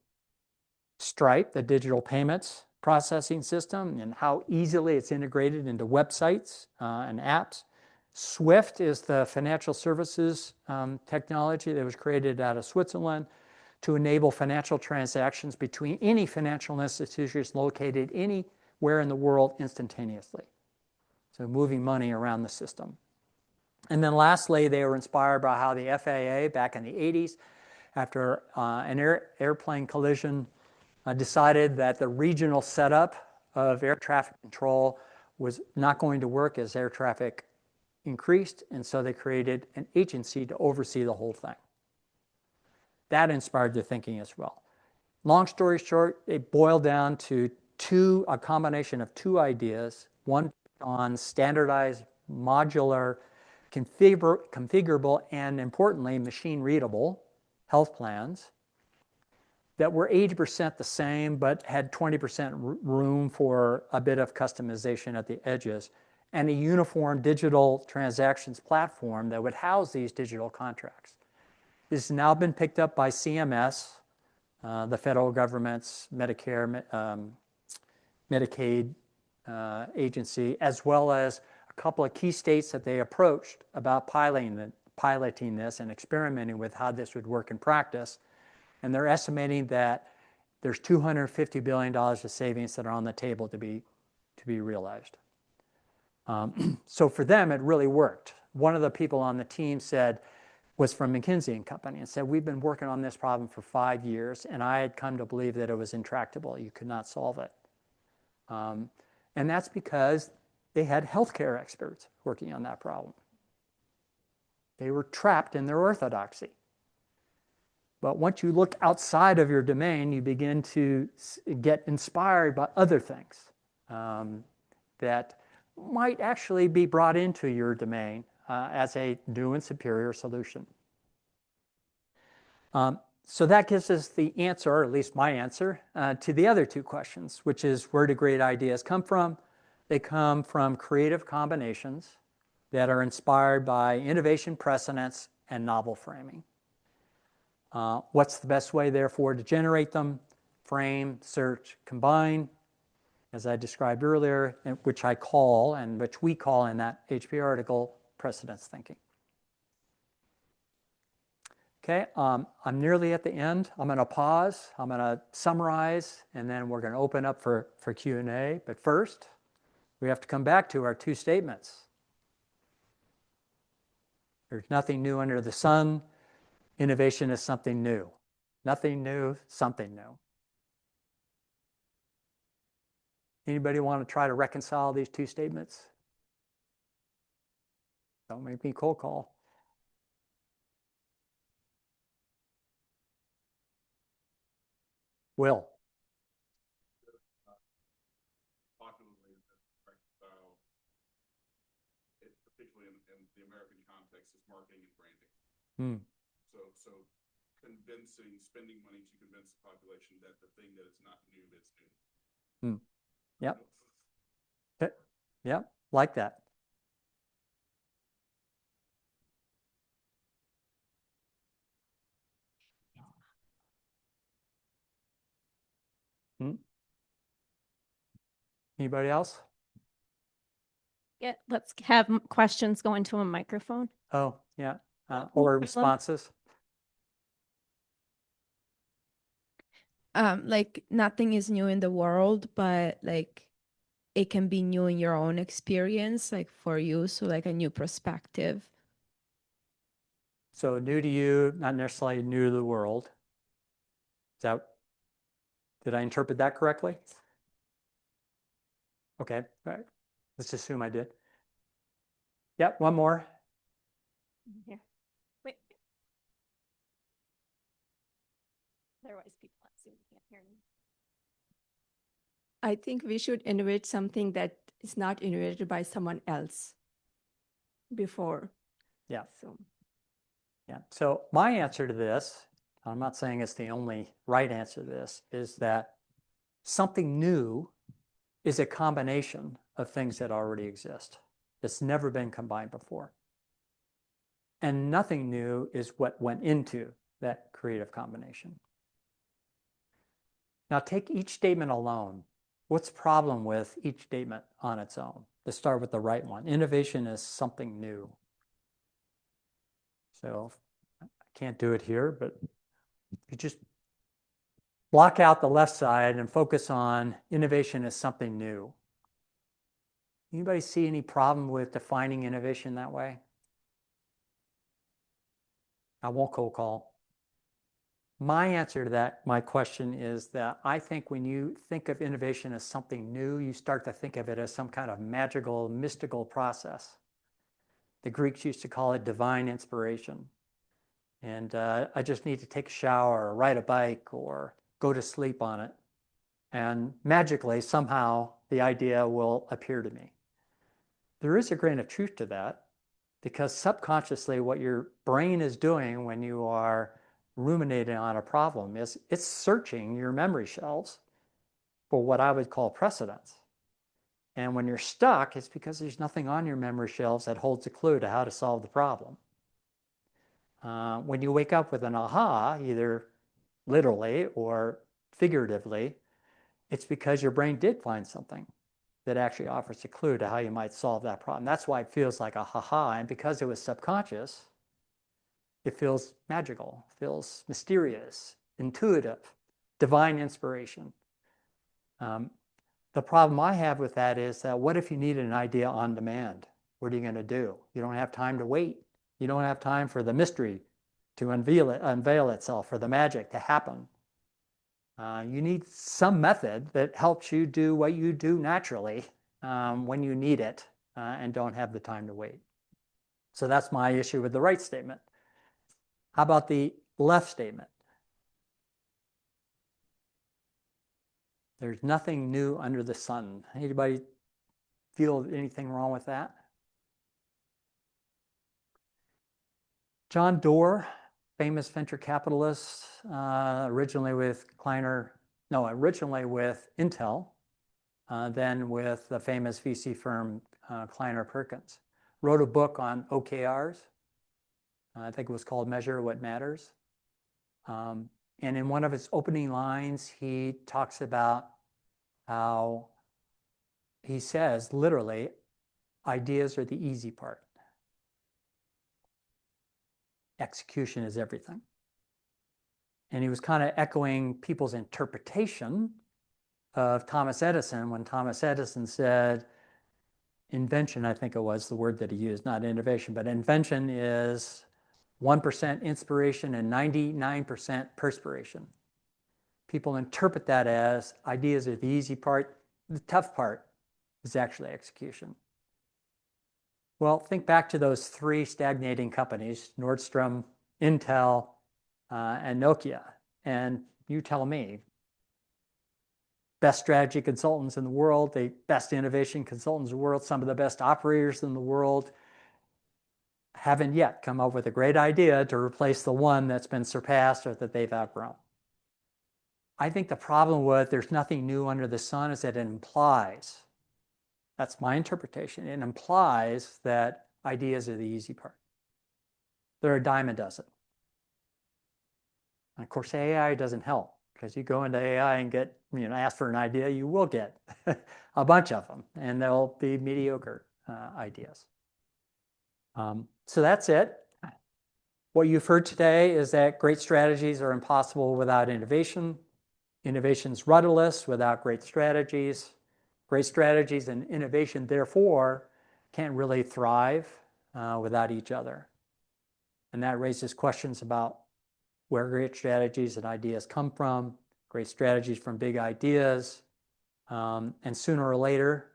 Stripe, the digital payments processing system, and how easily it's integrated into websites and apps. SWIFT is the financial services technology that was created out of Switzerland to enable financial transactions between any financial institutions located anywhere in the world instantaneously. So moving money around the system. And then lastly, they were inspired by how the FAA back in the 80s, after an airplane collision, decided that the regional setup of air traffic control was not going to work as air traffic increased, and so they created an agency to oversee the whole thing. That inspired their thinking as well. Long story short, it boiled down to a combination of 2 ideas, one on standardized, modular, configurable, and importantly, machine-readable health plans that were 80% the same, but had 20% room for a bit of customization at the edges, and a uniform digital transactions platform that would house these digital contracts. This has now been picked up by CMS, the federal government's Medicare, Medicaid agency, as well as a couple of key states that they approached about piloting this and experimenting with how this would work in practice. And they're estimating that there's $250 billion of savings that are on the table to be realized. So for them, it really worked. One of the people on the team was from McKinsey & Company and said, we've been working on this problem for 5 years, and I had come to believe that it was intractable. You could not solve it. And that's because they had healthcare experts working on that problem. They were trapped in their orthodoxy. But once you look outside of your domain, you begin to get inspired by other things that might actually be brought into your domain as a new and superior solution. So that gives us the answer, or at least my answer, to the other two questions, which is, where do great ideas come from? They come from creative combinations that are inspired by innovation precedents and novel framing. What's the best way, therefore, to generate them? Frame, search, combine, as I described earlier, which we call in that HP article, precedents thinking. Okay, I'm nearly at the end. I'm going to pause. I'm going to summarize, and then we're going to open up for Q&A. But first, we have to come back to our two statements. There's nothing new under the sun. Innovation is something new. Nothing new, something new. Anybody want to try to reconcile these two statements? Don't make me cold call. Will. Particularly in the American context, is marketing and Hmm. branding. So spending money to convince the population that the thing that is not new is new. Yep. Okay. Yep, like that. Anybody else? Yeah, let's have questions go into a microphone. Oh, yeah. Or responses. Like nothing is new in the world, but like it can be new in your own experience, like for you, so like a new perspective. So new to you, not necessarily new to the world. Did I interpret that correctly? Okay, all right. Let's assume I did. Yep, one more. Here. Wait. Otherwise people on Zoom can't hear me. I think we should innovate something that is not innovated by someone else before. Yeah. So. Yeah. So my answer to this, I'm not saying it's the only right answer to this, is that something new is a combination of things that already exist. It's never been combined before. And nothing new is what went into that creative combination. Now take each statement alone. What's the problem with each statement on its own? Let's start with the right one. Innovation is something new. So I can't do it here, but you just block out the left side and focus on innovation is something new. Anybody see any problem with defining innovation that way? I won't cold call. My answer to that, my question is that I think when you think of innovation as something new, you start to think of it as some kind of magical, mystical process. The Greeks used to call it divine inspiration. And I just need to take a shower or ride a bike or go to sleep on it. And magically, somehow, the idea will appear to me. There is a grain of truth to that, because subconsciously what your brain is doing when you are ruminating on a problem is it's searching your memory shelves for what I would call precedents. And when you're stuck, it's because there's nothing on your memory shelves that holds a clue to how to solve the problem. When you wake up with an aha, either literally or figuratively, it's because your brain did find something. that actually offers a clue to how you might solve that problem. That's why it feels like a ha-ha, and because it was subconscious, it feels magical, feels mysterious, intuitive, divine inspiration. The problem I have with that is that what if you need an idea on demand? What are you going to do? You don't have time to wait. You don't have time for the mystery to unveil itself, for the magic to happen. You need some method that helps you do what you do naturally when you need it and don't have the time to wait. So that's my issue with the right statement. How about the left statement? There's nothing new under the sun. Anybody feel anything wrong with that? John Doerr, famous venture capitalist, originally with Intel, then with the famous VC firm Kleiner Perkins, wrote a book on OKRs. I think it was called Measure What Matters. And in one of his opening lines, he talks about how he says, literally, ideas are the easy part. Execution is everything. And he was kind of echoing people's interpretation of Thomas Edison when Thomas Edison said, invention, I think it was the word that he used, not innovation, but invention is 1% inspiration and 99% perspiration. People interpret that as ideas are the easy part. The tough part is actually execution. Well, think back to those three stagnating companies, Nordstrom, Intel, and Nokia. And you tell me, best strategy consultants in the world, the best innovation consultants in the world, some of the best operators in the world, haven't yet come up with a great idea to replace the one that's been surpassed or that they've outgrown. I think the problem with there's nothing new under the sun is that it implies, that's my interpretation, it implies that ideas are the easy part. They're a dime a dozen. And of course, AI doesn't help, because you go into AI and get, ask for an idea, you will get a bunch of them, and they'll be mediocre ideas. So that's it. What you've heard today is that great strategies are impossible without innovation. Innovation's rudderless without great strategies. Great strategies and innovation, therefore, can't really thrive without each other. And that raises questions about where great strategies and ideas come from, great strategies from big ideas, and sooner or later,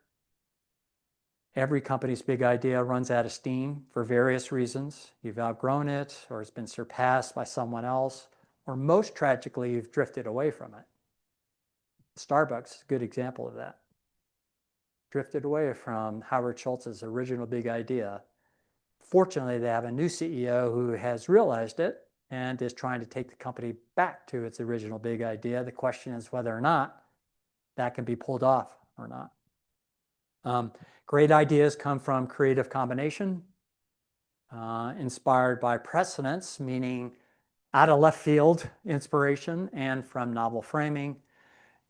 every company's big idea runs out of steam for various reasons. You've outgrown it, or it's been surpassed by someone else, or most tragically, you've drifted away from it. Starbucks is a good example of that. Drifted away from Howard Schultz's original big idea. Fortunately, they have a new CEO who has realized it and is trying to take the company back to its original big idea. The question is whether or not that can be pulled off or not. Great ideas come from creative combination, inspired by precedents, meaning out of left field inspiration, and from novel framing,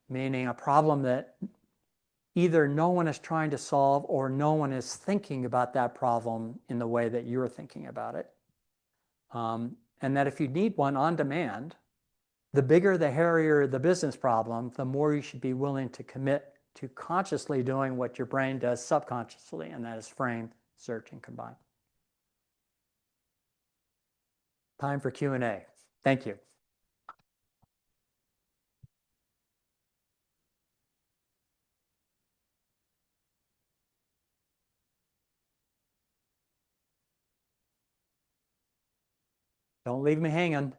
meaning a problem that either no one is trying to solve or no one is thinking about that problem in the way that you're thinking about it. And that if you need one on demand, the bigger, the hairier the business problem, the more you should be willing to commit to consciously doing what your brain does subconsciously, and that is frame, search, and combine. Time for Q&A. Thank you. Don't leave me hanging.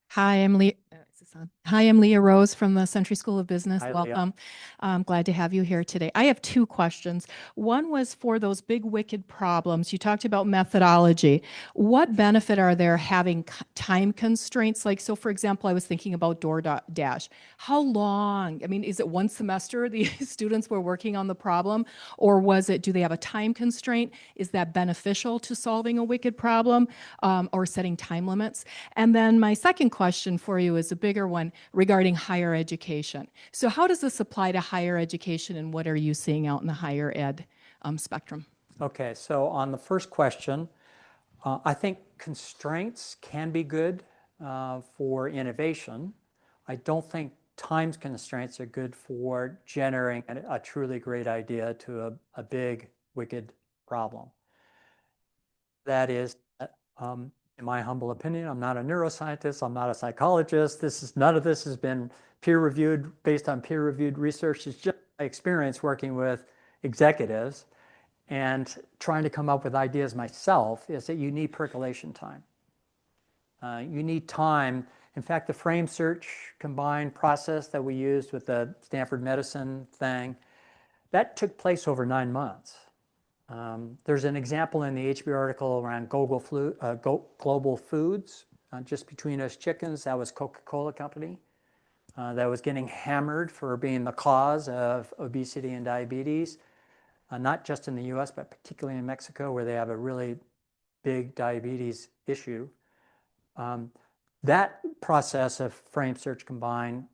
Hi, I'm Leah. Hi, I'm Leah Rose from the Sentry School of Business. Hi, Leah. Welcome. I'm glad to have you here today. I have two questions. One was for those big wicked problems. You talked about methodology. What benefit are there having time constraints? Like, so for example, I was thinking about DoorDash. How long? I mean, is it one semester the students were working on the problem, or do they have a time constraint? Is that beneficial to solving a wicked problem, or setting time limits? And then my second question for you is a bigger easier one regarding higher education. So how does this apply to higher education, and what are you seeing out in the higher ed spectrum? Okay, so on the first question, I think constraints can be good for innovation. I don't think time constraints are good for generating a truly great idea to a big, wicked problem. That is, in my humble opinion, I'm not a neuroscientist, I'm not a psychologist. None of this has been peer-reviewed, based on peer-reviewed research. It's just my experience working with executives and trying to come up with ideas myself, is that you need percolation time. You need time. In fact, the frame search combined process that we used with the Stanford Medicine thing, that took place over 9 months. There's an example in the HBO article around global foods, just between us chickens. That was Coca-Cola Company that was getting hammered for being the cause of obesity and diabetes, not just in the US, but particularly in Mexico, where they have a really big diabetes issue. That process of frame search combined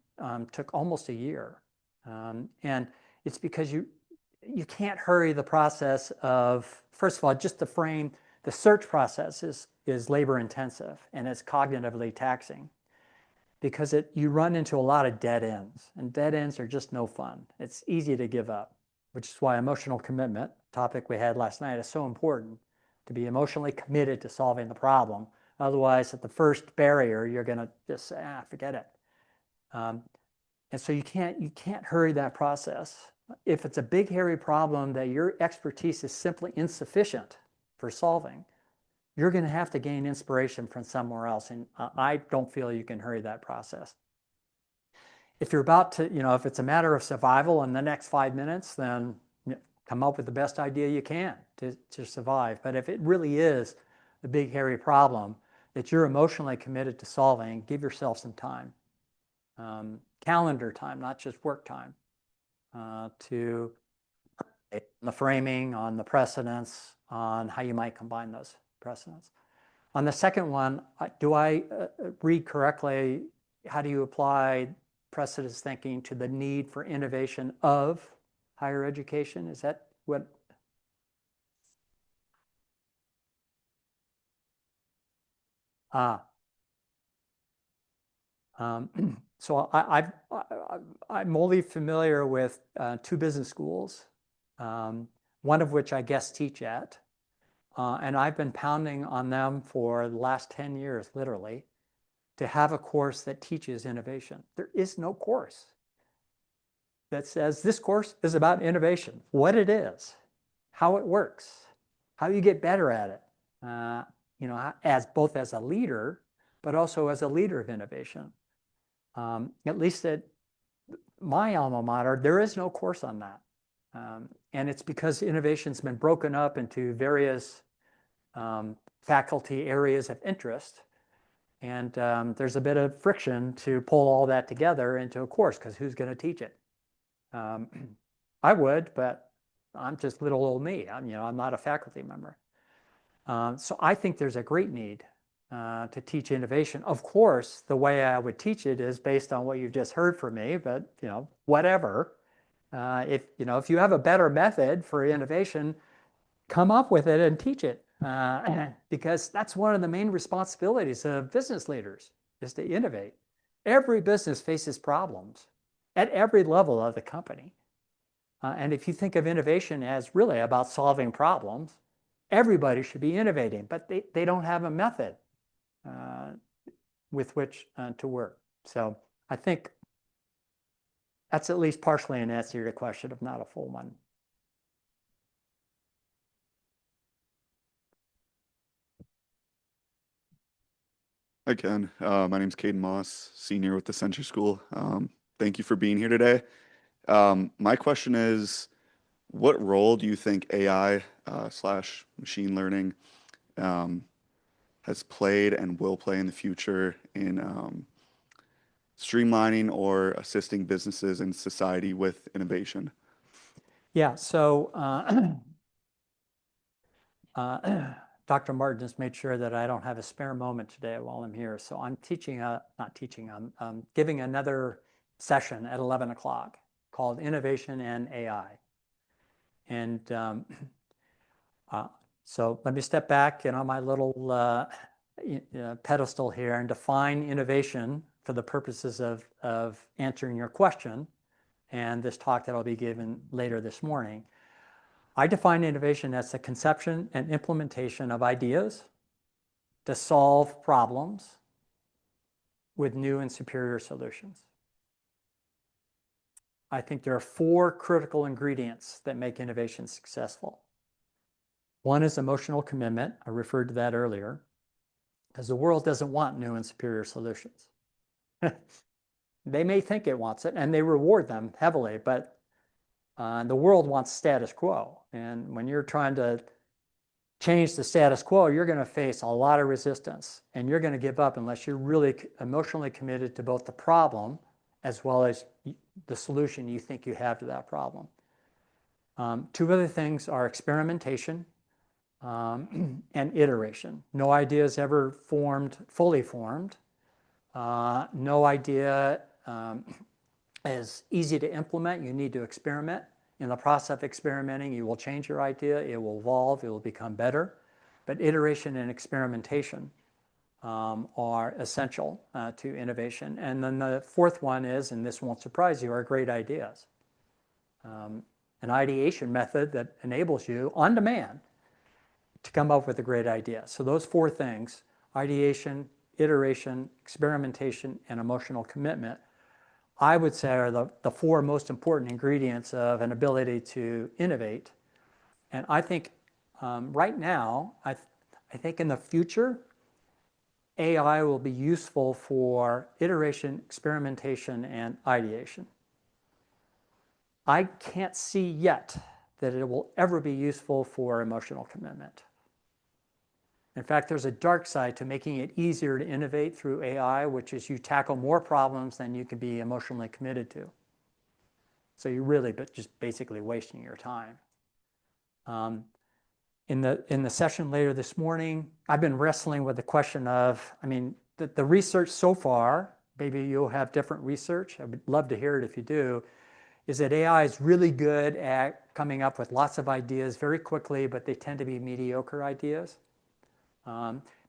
took almost a year. And it's because you can't hurry the process of, first of all, just the search process is labor intensive and it's cognitively taxing, because you run into a lot of dead ends, and dead ends are just no fun. It's easy to give up, which is why emotional commitment, topic we had last night, is so important, to be emotionally committed to solving the problem. Otherwise, at the first barrier, you're going to just say, forget it. And so you can't hurry that process. If it's a big, hairy problem that your expertise is simply insufficient for solving, you're going to have to gain inspiration from somewhere else. And I don't feel you can hurry that process. If you're about to, if it's a matter of survival in the next 5 minutes, then come up with the best idea you can to survive. But if it really is a big, hairy problem that you're emotionally committed to solving, give yourself some time. Calendar time, not just work time, to the framing, on the precedents, on how you might combine those precedents. On the second one, do I read correctly? How do you apply precedents thinking to the need for innovation of higher education? Is that what? So I'm only familiar with 2 business schools, one of which I guest teach at. And I've been pounding on them for the last 10 years, literally, to have a course that teaches innovation. There is no course that says this course is about innovation, what it is, how it works, how you get better at it, as both as a leader, but also as a leader of innovation. At least at my alma mater, there is no course on that. And it's because innovation's been broken up into various faculty areas of interest. And there's a bit of friction to pull all that together into a course, because who's going to teach it? I would, but I'm just little old me. I'm not a faculty member. So I think there's a great need to teach innovation. Of course, the way I would teach it is based on what you just heard from me, but whatever. If you have a better method for innovation, come up with it and teach it, because that's one of the main responsibilities of business leaders, is to innovate. Every business faces problems at every level of the company. And if you think of innovation as really about solving problems, everybody should be innovating, but they don't have a method with which to work. So I think that's at least partially an answer to your question, if not a full one. Hi, Ken. My name's Caden Moss, senior with the Sentry School. Thank you for being here today. My question is, what role do you think AI / machine learning has played and will play in the future in streamlining or assisting businesses and society with innovation? Yeah, so Dr. Martin just made sure that I don't have a spare moment today while I'm here. So I'm I'm giving another session at 11 o'clock called Innovation and AI. And so let me step back on my little pedestal here and define innovation for the purposes of answering your question and this talk that I'll be giving later this morning. I define innovation as the conception and implementation of ideas to solve problems with new and superior solutions. I think there are 4 critical ingredients that make innovation successful. One is emotional commitment. I referred to that earlier, because the world doesn't want new and superior solutions. They may think it wants it, and they reward them heavily, but the world wants status quo. And when you're trying to change the status quo, you're going to face a lot of resistance, and you're going to give up unless you're really emotionally committed to both the problem as well as the solution you think you have to that problem. 2 other things are experimentation and iteration. No idea is ever fully formed. No idea is easy to implement. You need to experiment. In the process of experimenting, you will change your idea, it will evolve, it will become better. But iteration and experimentation are essential to innovation. And then the 4th one is, and this won't surprise you, are great ideas. An ideation method that enables you on demand to come up with a great idea. So those 4 things, ideation, iteration, experimentation, and emotional commitment, I would say are the 4 most important ingredients of an ability to innovate. And I think right now, I think in the future, AI will be useful for iteration, experimentation, and ideation. I can't see yet that it will ever be useful for emotional commitment. In fact, there's a dark side to making it easier to innovate through AI, which is you tackle more problems than you can be emotionally committed to. So you're really just basically wasting your time. In the session later this morning, I've been wrestling with the question of, the research so far, maybe you'll have different research, I would love to hear it if you do, is that AI is really good at coming up with lots of ideas very quickly, but they tend to be mediocre ideas.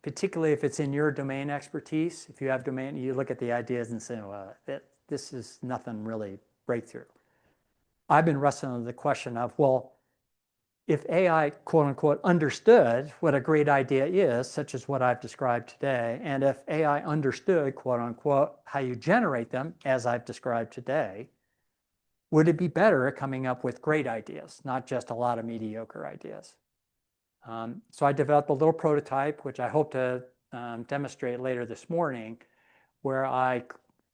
Particularly if it's in your domain expertise. If you have domain, you look at the ideas and say, well, this is nothing really breakthrough. I've been wrestling with the question of, well, if AI, quote unquote, understood what a great idea is, such as what I've described today, and if AI understood, quote unquote, how you generate them, as I've described today, would it be better at coming up with great ideas, not just a lot of mediocre ideas? So I developed a little prototype, which I hope to demonstrate later this morning, where I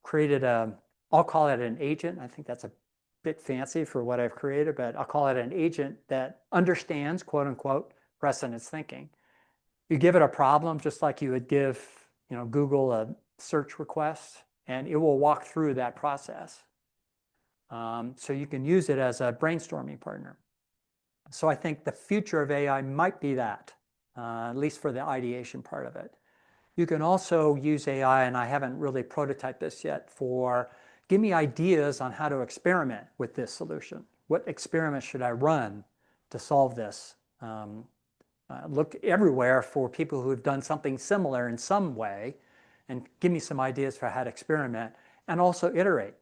created I'll call it an agent. I think that's a bit fancy for what I've created, but I'll call it an agent that understands, quote unquote, precedents thinking. You give it a problem just like you would give Google a search request, and it will walk through that process. So you can use it as a brainstorming partner. So I think the future of AI might be that, at least for the ideation part of it. You can also use AI, and I haven't really prototyped this yet, for give me ideas on how to experiment with this solution. What experiments should I run to solve this? Look everywhere for people who have done something similar in some way, and give me some ideas for how to experiment, and also iterate.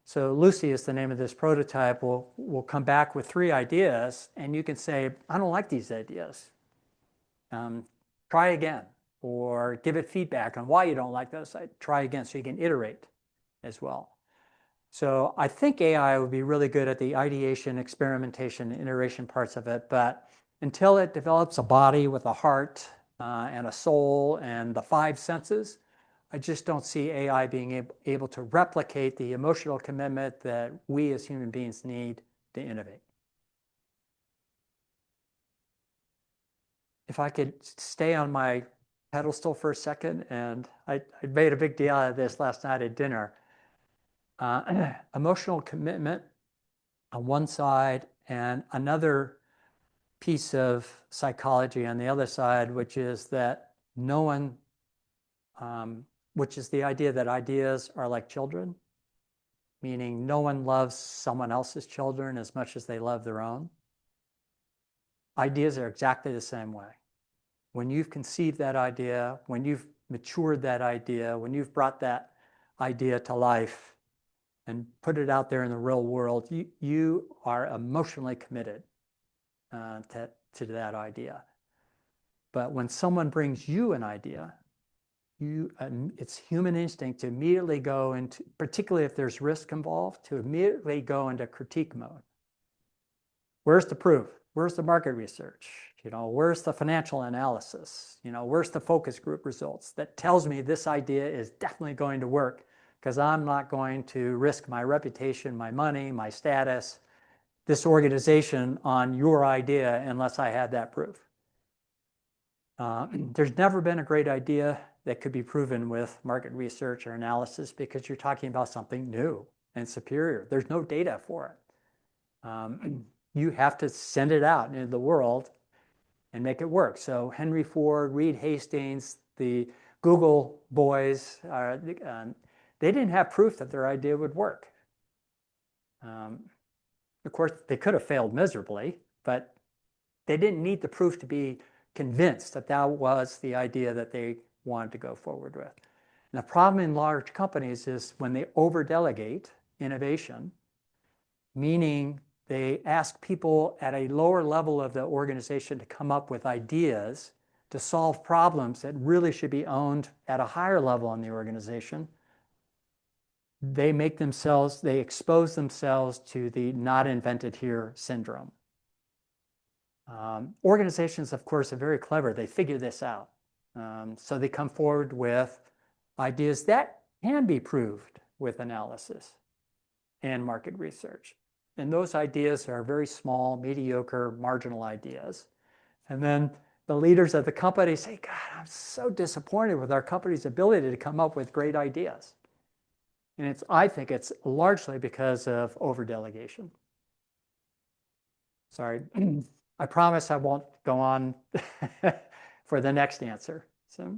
So Lucy is the name of this prototype. We'll come back with 3 ideas, and you can say, I don't like these ideas. Try again, or give it feedback on why you don't like those. Try again, so you can iterate as well. So I think AI would be really good at the ideation, experimentation, and iteration parts of it, but until it develops a body with a heart and a soul and the 5 senses, I just don't see AI being able to replicate the emotional commitment that we as human beings need to innovate. If I could stay on my pedestal for a second, and I made a big deal out of this last night at dinner. Emotional commitment on one side, and another piece of psychology on the other side, which is that no one, which is the idea that ideas are like children, meaning no one loves someone else's children as much as they love their own. Ideas are exactly the same way. When you've conceived that idea, when you've matured that idea, when you've brought that idea to life and put it out there in the real world, you are emotionally committed to that idea. But when someone brings you an idea, it's human instinct to immediately go into, particularly if there's risk involved, to immediately go into critique mode. Where's the proof? Where's the market research? Where's the financial analysis? Where's the focus group results that tells me this idea is definitely going to work, because I'm not going to risk my reputation, my money, my status, this organization on your idea unless I had that proof. There's never been a great idea that could be proven with market research or analysis, because you're talking about something new and superior. There's no data for it. You have to send it out into the world and make it work. So Henry Ford, Reed Hastings, the Google boys, they didn't have proof that their idea would work. Of course, they could have failed miserably, but they didn't need the proof to be convinced that that was the idea that they wanted to go forward with. And the problem in large companies is when they over-delegate innovation, meaning they ask people at a lower level of the organization to come up with ideas to solve problems that really should be owned at a higher level in the organization. They expose themselves to the not invented here syndrome. Organizations, of course, are very clever. They figure this out. So they come forward with ideas that can be proved with analysis and market research. And those ideas are very small, mediocre, marginal ideas. And then the leaders of the company say, God, I'm so disappointed with our company's ability to come up with great ideas. And I think it's largely because of over-delegation. Sorry, I promise I won't go on for the next answer. So.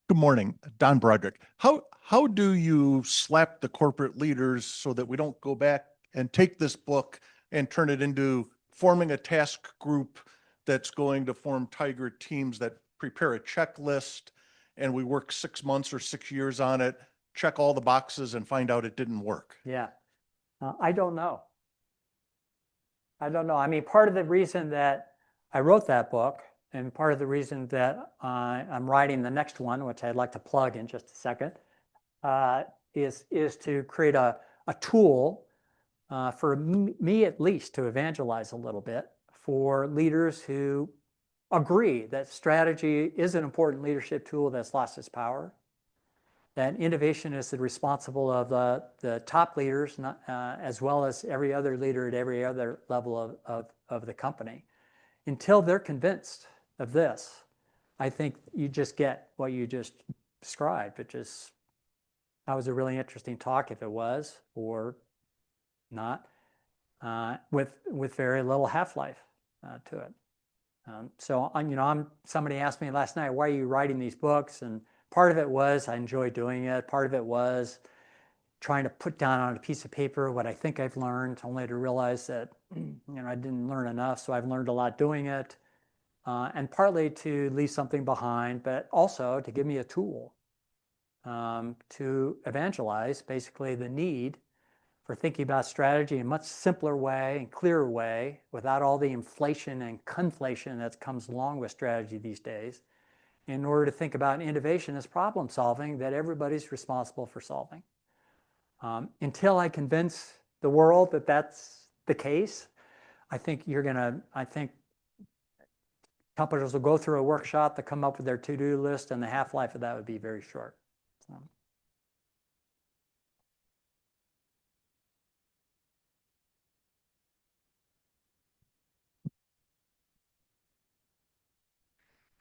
Good morning, Don Broderick. How do you slap the corporate leaders so that we don't go back and take this book and turn it into forming a task group that's going to form tiger teams that prepare a checklist, and we work 6 months or 6 years on it, check all the boxes and find out it didn't work? Yeah, I don't know. I mean, part of the reason that I wrote that book, and part of the reason that I'm writing the next one, which I'd like to plug in just a second, is to create a tool for me at least to evangelize a little bit for leaders who agree that strategy is an important leadership tool that's lost its power, that innovation is the responsible of the top leaders, as well as every other leader at every other level of the company. Until they're convinced of this, I think you just get what you just described. That was a really interesting talk if it was, or not, with very little half-life to it. So somebody asked me last night, why are you writing these books? And part of it was I enjoy doing it. Part of it was trying to put down on a piece of paper what I think I've learned, only to realize that I didn't learn enough. So I've learned a lot doing it. And partly to leave something behind, but also to give me a tool to evangelize basically the need for thinking about strategy in a much simpler way and clearer way, without all the inflation and conflation that comes along with strategy these days, in order to think about innovation as problem solving that everybody's responsible for solving. Until I convince the world that that's the case, I think companies will go through a workshop to come up with their to-do list, and the half-life of that would be very short. So.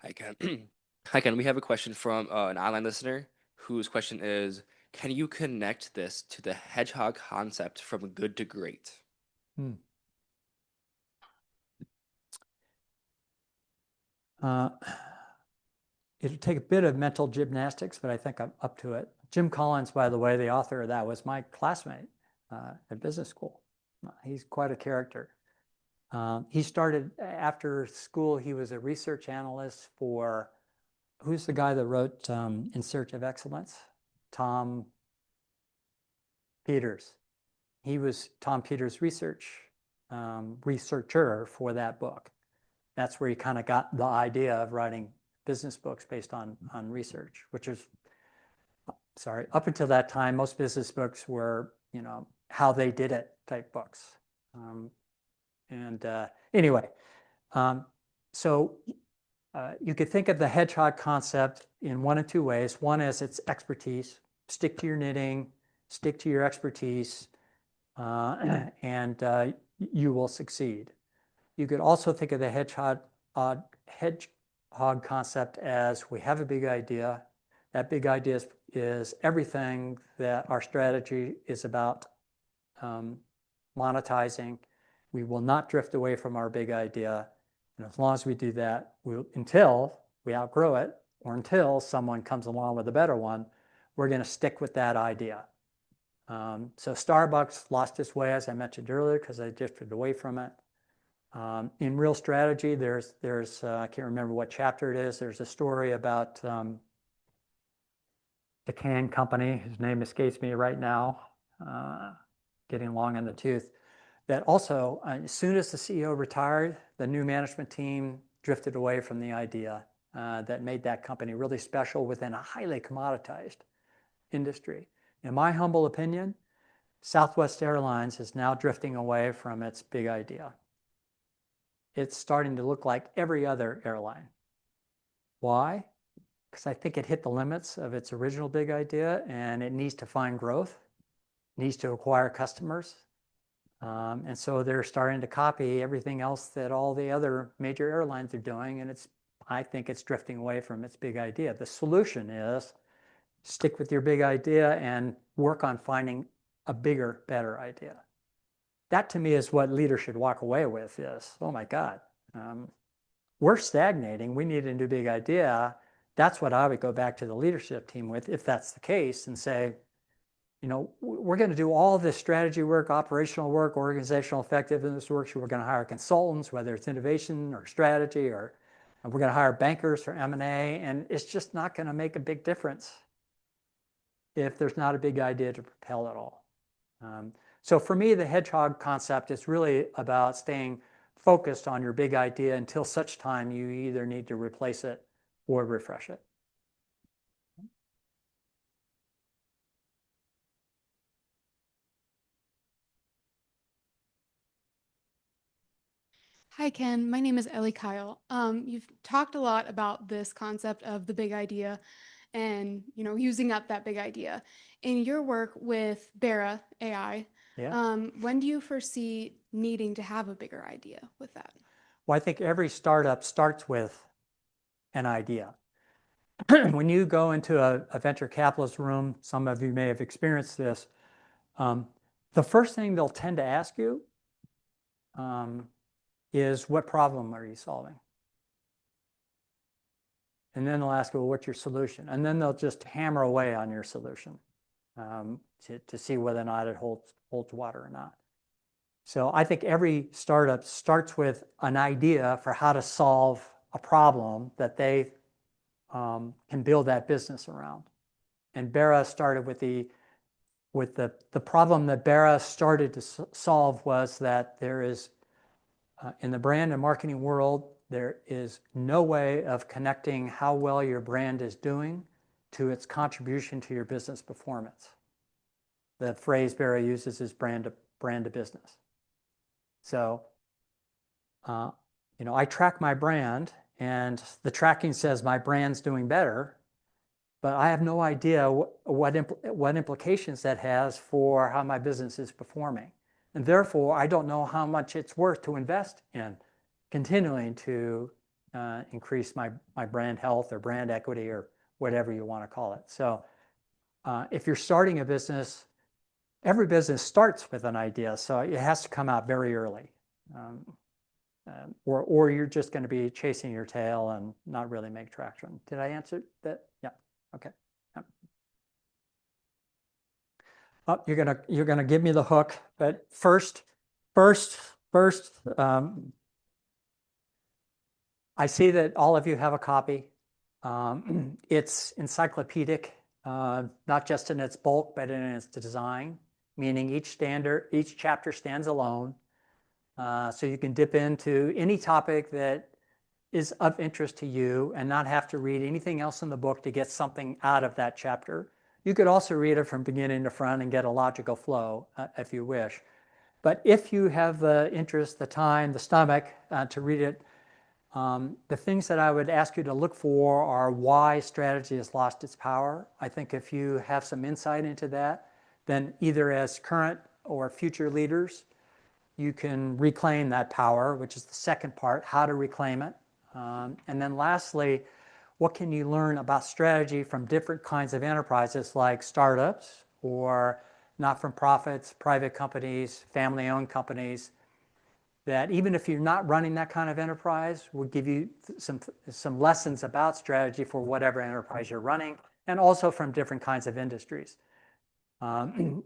Hi, Ken. Hi, Ken. We have a question from an online listener whose question is, can you connect this to the hedgehog concept from good to great? It'll take a bit of mental gymnastics, but I think I'm up to it. Jim Collins, by the way, the author of that, was my classmate at business school. He's quite a character. He started after school, he was a research analyst for, who's the guy that wrote In Search of Excellence? Tom Peters. He was Tom Peters' researcher for that book. That's where he kind of got the idea of writing business books based on research, which is, sorry, up until that time, most business books were, you know, how they did it type books. Anyway, so you could think of the hedgehog concept in one of two ways. One is it's expertise. Stick to your knitting, stick to your expertise, and you will succeed. You could also think of the hedgehog concept as we have a big idea. That big idea is everything that our strategy is about monetizing. We will not drift away from our big idea. And as long as we do that, until we outgrow it or until someone comes along with a better one, we're going to stick with that idea. So Starbucks lost its way, as I mentioned earlier, because they drifted away from it. In Real Strategy, there's I can't remember what chapter it is. There's a story about the can company, whose name escapes me right now, getting long in the tooth, that also, as soon as the CEO retired, the new management team drifted away from the idea that made that company really special within a highly commoditized industry. In my humble opinion, Southwest Airlines is now drifting away from its big idea. It's starting to look like every other airline. Why? Because I think it hit the limits of its original big idea and it needs to find growth, needs to acquire customers. And so they're starting to copy everything else that all the other major airlines are doing. And I think it's drifting away from its big idea. The solution is stick with your big idea and work on finding a bigger, better idea. That to me is what leaders should walk away with is, oh my God, we're stagnating. We need a new big idea. That's what I would go back to the leadership team with if that's the case and say, you know, we're going to do all this strategy work, operational work, organizational effectiveness work. So we're going to hire consultants, whether it's innovation or strategy, or we're going to hire bankers for M&A, and it's just not going to make a big difference if there's not a big idea to propel it all. So for me, the hedgehog concept is really about staying focused on your big idea until such time you either need to replace it or refresh it. Hi, Ken. My name is Ellie Kyle. You've talked a lot about this concept of the big idea and, you know, using up that big idea. In your work with Bera AI, when do you foresee needing to have a bigger idea with that? Well, I think every startup starts with an idea. When you go into a venture capitalist room, some of you may have experienced this, the first thing they'll tend to ask you is, what problem are you solving? And then they'll ask, well, what's your solution? And then they'll just hammer away on your solution to see whether or not it holds water or not. So I think every startup starts with an idea for how to solve a problem that they can build that business around. And Bera started with the problem that Bera started to solve was that there is, in the brand and marketing world, there is no way of connecting how well your brand is doing to its contribution to your business performance. The phrase Bera uses is brand to business. So, you know, I track my brand, and the tracking says my brand's doing better, but I have no idea what implications that has for how my business is performing. And therefore, I don't know how much it's worth to invest in continuing to increase my brand health or brand equity or whatever you want to call it. So If you're starting a business, every business starts with an idea, so it has to come out very early. Or you're just going to be chasing your tail and not really make traction. Did I answer that? Yeah. Okay. Yeah. Oh, you're gonna give me the hook, but first, I see that all of you have a copy. It's encyclopedic, not just in its bulk, but in its design, meaning each chapter stands alone. So you can dip into any topic that is of interest to you and not have to read anything else in the book to get something out of that chapter. You could also read it from beginning to front and get a logical flow if you wish. But if you have the interest, the time, the stomach to read it, the things that I would ask you to look for are why strategy has lost its power. I think if you have some insight into that, then either as current or future leaders, you can reclaim that power, which is the second part, how to reclaim it. And then lastly, what can you learn about strategy from different kinds of enterprises like startups or not-for-profits, private companies, family-owned companies, that even if you're not running that kind of enterprise, will give you some lessons about strategy for whatever enterprise you're running, and also from different kinds of industries.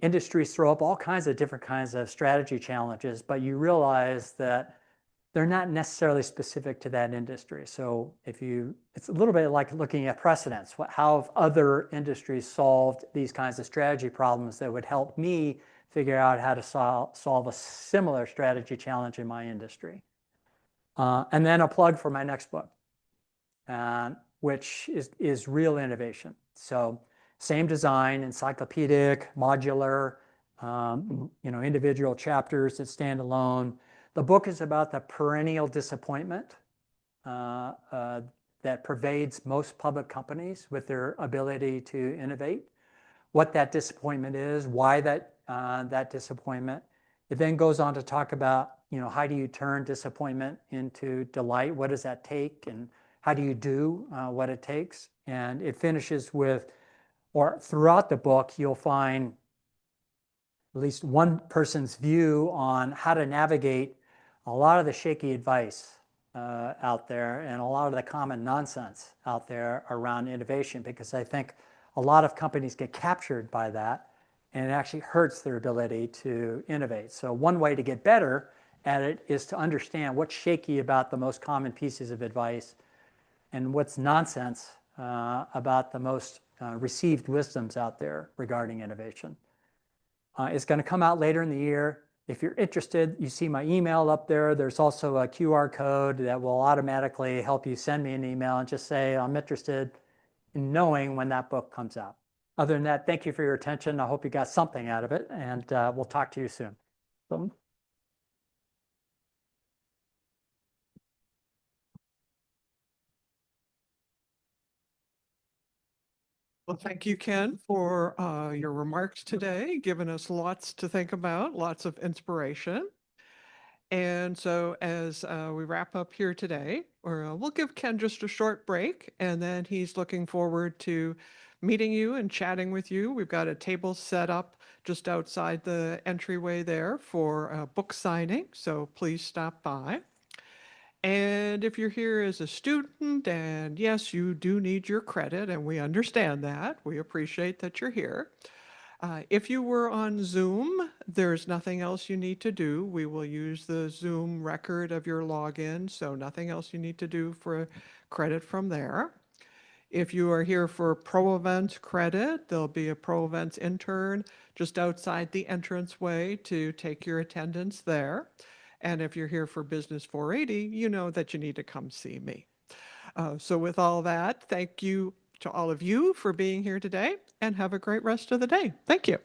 Industries throw up all kinds of different kinds of strategy challenges, but you realize that they're not necessarily specific to that industry. So it's a little bit like looking at precedents. How have other industries solved these kinds of strategy problems that would help me figure out how to solve a similar strategy challenge in my industry? And then a plug for my next book, which is real innovation. So same design, encyclopedic, modular, individual chapters that stand alone. The book is about the perennial disappointment that pervades most public companies with their ability to innovate, what that disappointment is, why that disappointment. It then goes on to talk about, how do you turn disappointment into delight? What does that take? And how do you do what it takes? And it finishes with, or throughout the book, you'll find at least one person's view on how to navigate a lot of the shaky advice out there and a lot of the common nonsense out there around innovation, because I think a lot of companies get captured by that and it actually hurts their ability to innovate. So one way to get better at it is to understand what's shaky about the most common pieces of advice and what's nonsense about the most received wisdoms out there regarding innovation. It's going to come out later in the year. If you're interested, you see my email up there. There's also a QR code that will automatically help you send me an email and just say, I'm interested in knowing when that book comes out. Other than that, thank you for your attention. I hope you got something out of it, and we'll talk to you soon. Well, thank you, Ken, for your remarks today, giving us lots to think about, lots of inspiration. And so as we wrap up here today, we'll give Ken just a short break, and then he's looking forward to meeting you and chatting with you. We've got a table set up just outside the entryway there for a book signing, so please stop by. And if you're here as a student, and yes, you do need your credit, and we understand that. We appreciate that you're here. If you were on Zoom, there's nothing else you need to do. We will use the Zoom record of your login, so nothing else you need to do for credit from there. If you are here for Pro Events credit, there'll be a Pro Events intern just outside the entranceway to take your attendance there. And if you're here for Business 480, you know that you need to come see me. So with all that, thank you to all of you for being here today, and have a great rest of the day. Thank you.